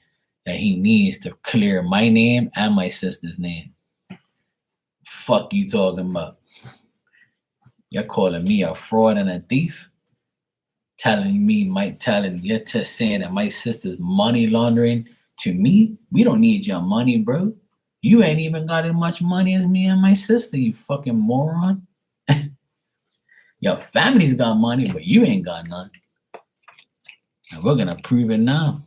A: he needs to clear my name and my sister's name. Fuck you talking about? You're calling me a fraud and a thief? You're just saying that my sister's money laundering to me? We don't need your money, bro. You ain't even got as much money as me and my sister, you fucking moron. Your family's got money, but you ain't got none. And we're gonna prove it now.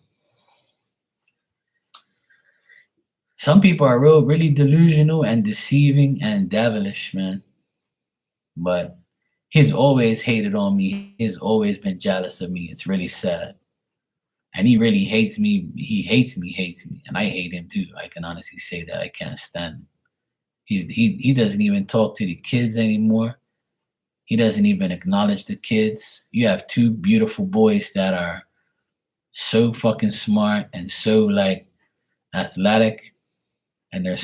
A: Some people are really delusional and deceiving and devilish, man. But he's always hated on me. He's always been jealous of me. It's really sad. And he really hates me. He hates me. And I hate him too. I can honestly say that. I can't stand him. He doesn't even talk to the kids anymore. He doesn't even acknowledge the kids. You have two beautiful boys that are so fucking smart and so like athletic, and they're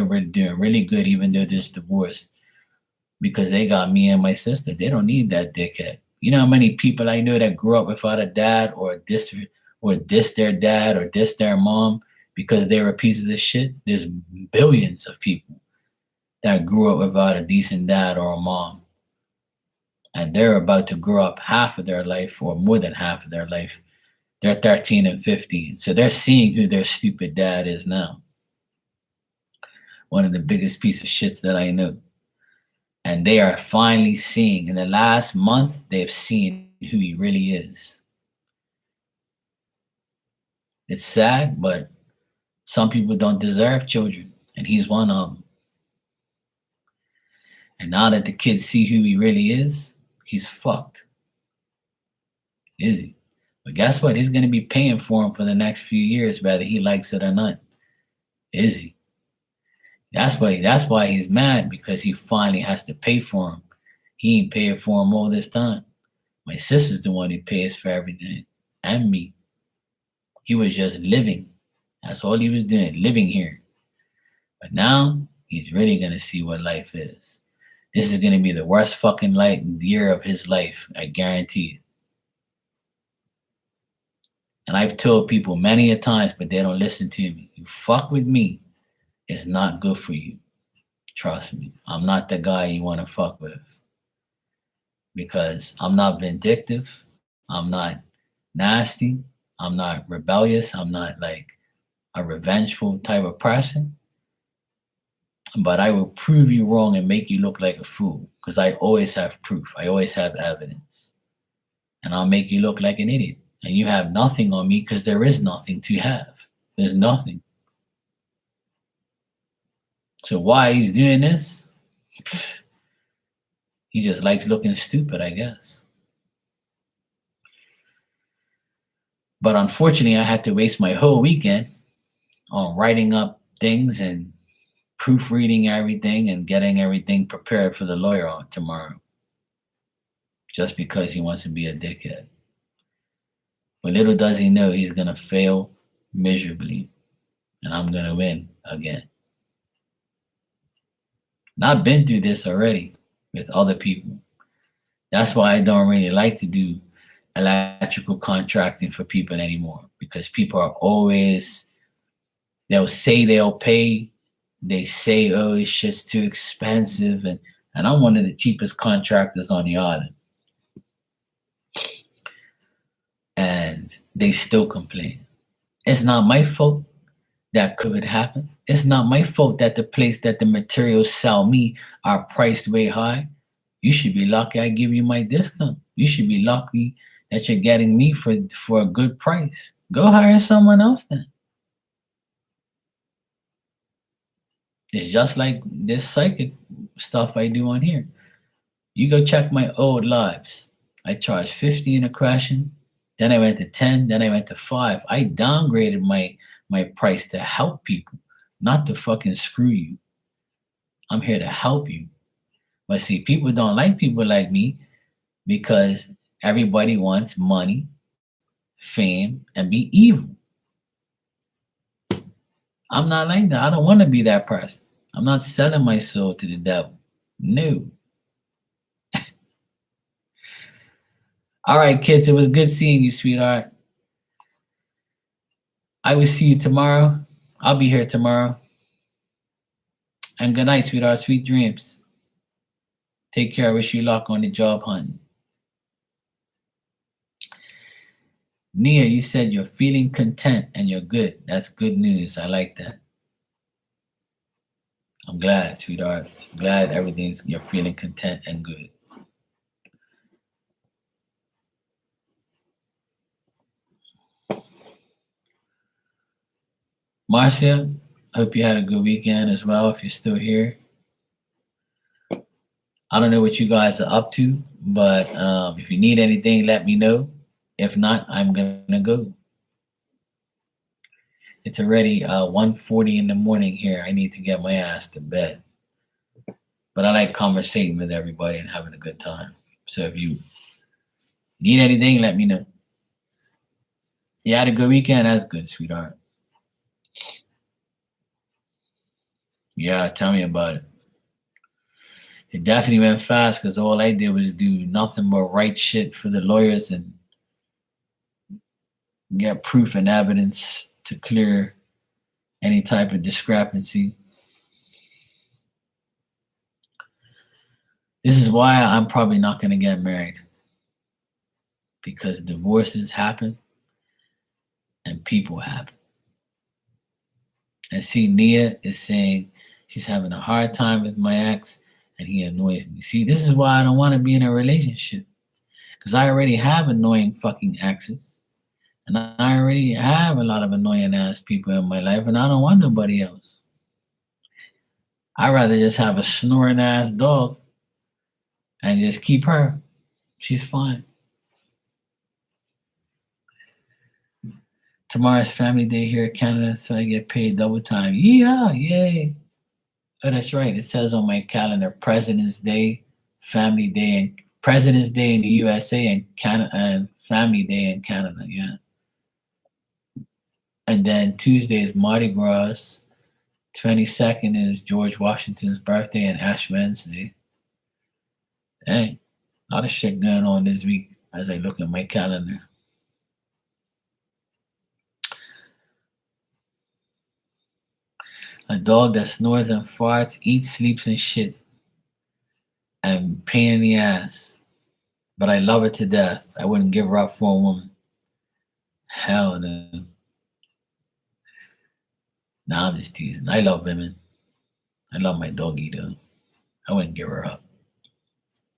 A: really doing really good even though there's divorce because they got me and my sister. They don't need that dickhead. You know how many people I know that grew up without a dad or diss their dad or diss their mom because they were pieces of shit? There's billions of people that grew up without a decent dad or a mom. And they're about to grow up half of their life or more than half of their life. They're 13 and 15. So they're seeing who their stupid dad is now. One of the biggest piece of shits that I know. And they are finally seeing, in the last month, they've seen who he really is. It's sad, but some people don't deserve children, and he's one of them. And now that the kids see who he really is, he's fucked. Is he? But guess what? He's going to be paying for him for the next few years, whether he likes it or not. Is he? That's why he's mad, because he finally has to pay for him. He ain't paying for him all this time. My sister's the one who pays for everything, and me. He was just living. That's all he was doing, living here. But now he's really gonna see what life is. This is gonna be the worst fucking year of his life, I guarantee it. And I've told people many a times, but they don't listen to me. You fuck with me, it's not good for you. Trust me. I'm not the guy you want to fuck with. Because I'm not vindictive. I'm not nasty. I'm not rebellious. I'm not like a revengeful type of person. But I will prove you wrong and make you look like a fool. Because I always have proof. I always have evidence. And I'll make you look like an idiot. And you have nothing on me because there is nothing to have. There's nothing. So why he's doing this? He just likes looking stupid, I guess. But unfortunately, I had to waste my whole weekend on writing up things and proofreading everything and getting everything prepared for the lawyer on tomorrow. Just because he wants to be a dickhead. But little does he know he's going to fail miserably. And I'm going to win again. And I've been through this already with other people. That's why I don't really like to do electrical contracting for people anymore, because people are always, they'll say they'll pay. They say, oh, this shit's too expensive. And I'm one of the cheapest contractors on the island. And they still complain. It's not my fault that COVID happened. It's not my fault that the place that the materials sell me are priced way high. You should be lucky I give you my discount. You should be lucky that you're getting me for a good price. Go hire someone else then. It's just like this psychic stuff I do on here. You go check my old lives. I charge $50 in a crashing, Then I went to 10, then I went to 5. I downgraded my price to help people, not to fucking screw you. I'm here to help you. But see, people don't like people like me because everybody wants money, fame, and be evil. I'm not like that. I don't want to be that person. I'm not selling my soul to the devil. No. All right, kids, it was good seeing you, sweetheart. I will see you tomorrow. I'll be here tomorrow. And good night, sweetheart. Sweet dreams. Take care. I wish you luck on the job hunting. Nia, you said you're feeling content and you're good. That's good news. I like that. I'm glad, sweetheart. I'm glad you're feeling content and good. Marcia, I hope you had a good weekend as well if you're still here. I don't know what you guys are up to, but if you need anything, let me know. If not, I'm gonna go. It's already 1:40 in the morning here. I need to get my ass to bed. But I like conversating with everybody and having a good time. So if you need anything, let me know. You had a good weekend? That's good, sweetheart. Yeah, tell me about it. It definitely went fast because all I did was do nothing but write shit for the lawyers and get proof and evidence to clear any type of discrepancy. This is why I'm probably not going to get married, because divorces happen and people happen. And see, Nia is saying she's having a hard time with my ex and he annoys me. See, this is why I don't want to be in a relationship, because I already have annoying fucking exes. And I already have a lot of annoying ass people in my life, and I don't want nobody else. I'd rather just have a snoring ass dog and just keep her. She's fine. Tomorrow's family day here in Canada, so I get paid double time. Yeah, yay. Oh, that's right. It says on my calendar President's Day, Family Day, and President's Day in the USA and Canada, and Family Day in Canada. Yeah. And then Tuesday is Mardi Gras. 22nd is George Washington's birthday and Ash Wednesday. Hey, a lot of shit going on this week as I look at my calendar. A dog that snores and farts, eats, sleeps, and shit. And pain in the ass. But I love her to death. I wouldn't give her up for a woman. Hell no. Nah, I'm just teasing. I love women. I love my doggy though. I wouldn't give her up.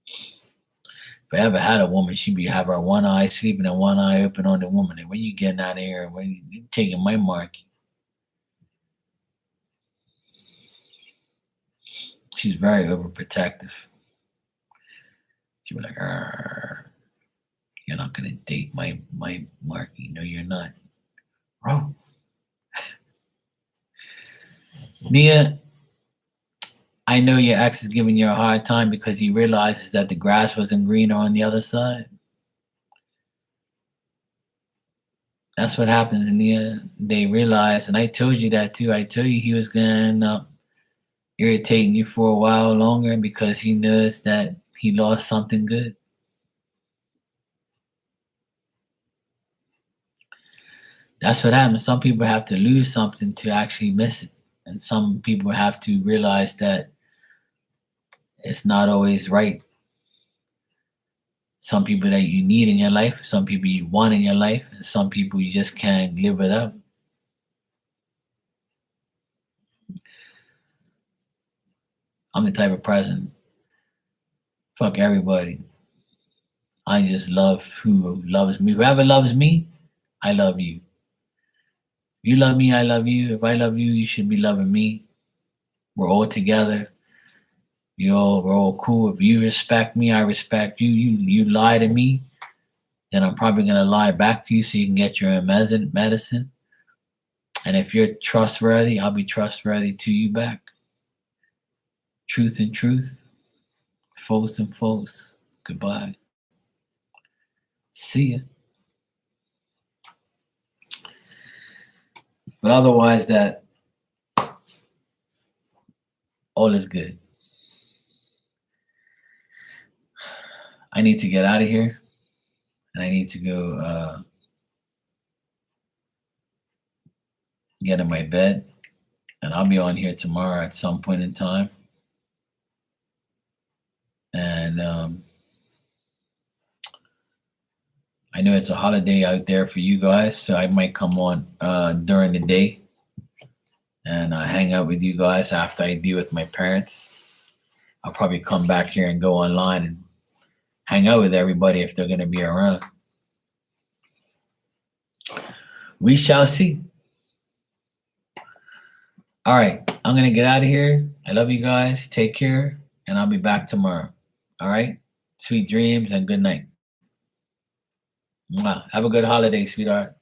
A: If I ever had a woman, she'd be have her one eye sleeping and one eye open on the woman. And when you getting out of here, when you taking my mark, she's very overprotective. She'd be like, you're not gonna date my Marky. No, you're not. Bro. Nia, I know your ex is giving you a hard time because he realizes that the grass wasn't greener on the other side. That's what happens in the end. They realize, and I told you that too. I told you he was gonna end up irritating you for a while longer because he knows that he lost something good. That's what happens. Some people have to lose something to actually miss it. And some people have to realize that it's not always right. Some people that you need in your life, some people you want in your life, and some people you just can't live without. I'm the type of person, fuck everybody. I just love who loves me. Whoever loves me, I love you. You love me, I love you. If I love you, you should be loving me. We're all together. We're all cool. If you respect me, I respect you. You lie to me, then I'm probably going to lie back to you so you can get your own medicine. And if you're trustworthy, I'll be trustworthy to you back. Truth and truth, false and false. Goodbye. See ya. But otherwise, that all is good. I need to get out of here, and I need to go get in my bed, and I'll be on here tomorrow at some point in time. And I know it's a holiday out there for you guys, so I might come on during the day and hang out with you guys after I deal with my parents. I'll probably come back here and go online and hang out with everybody if they're going to be around. We shall see. All right, I'm going to get out of here. I love you guys. Take care, and I'll be back tomorrow. All right? Sweet dreams and good night. Mwah. Have a good holiday, sweetheart.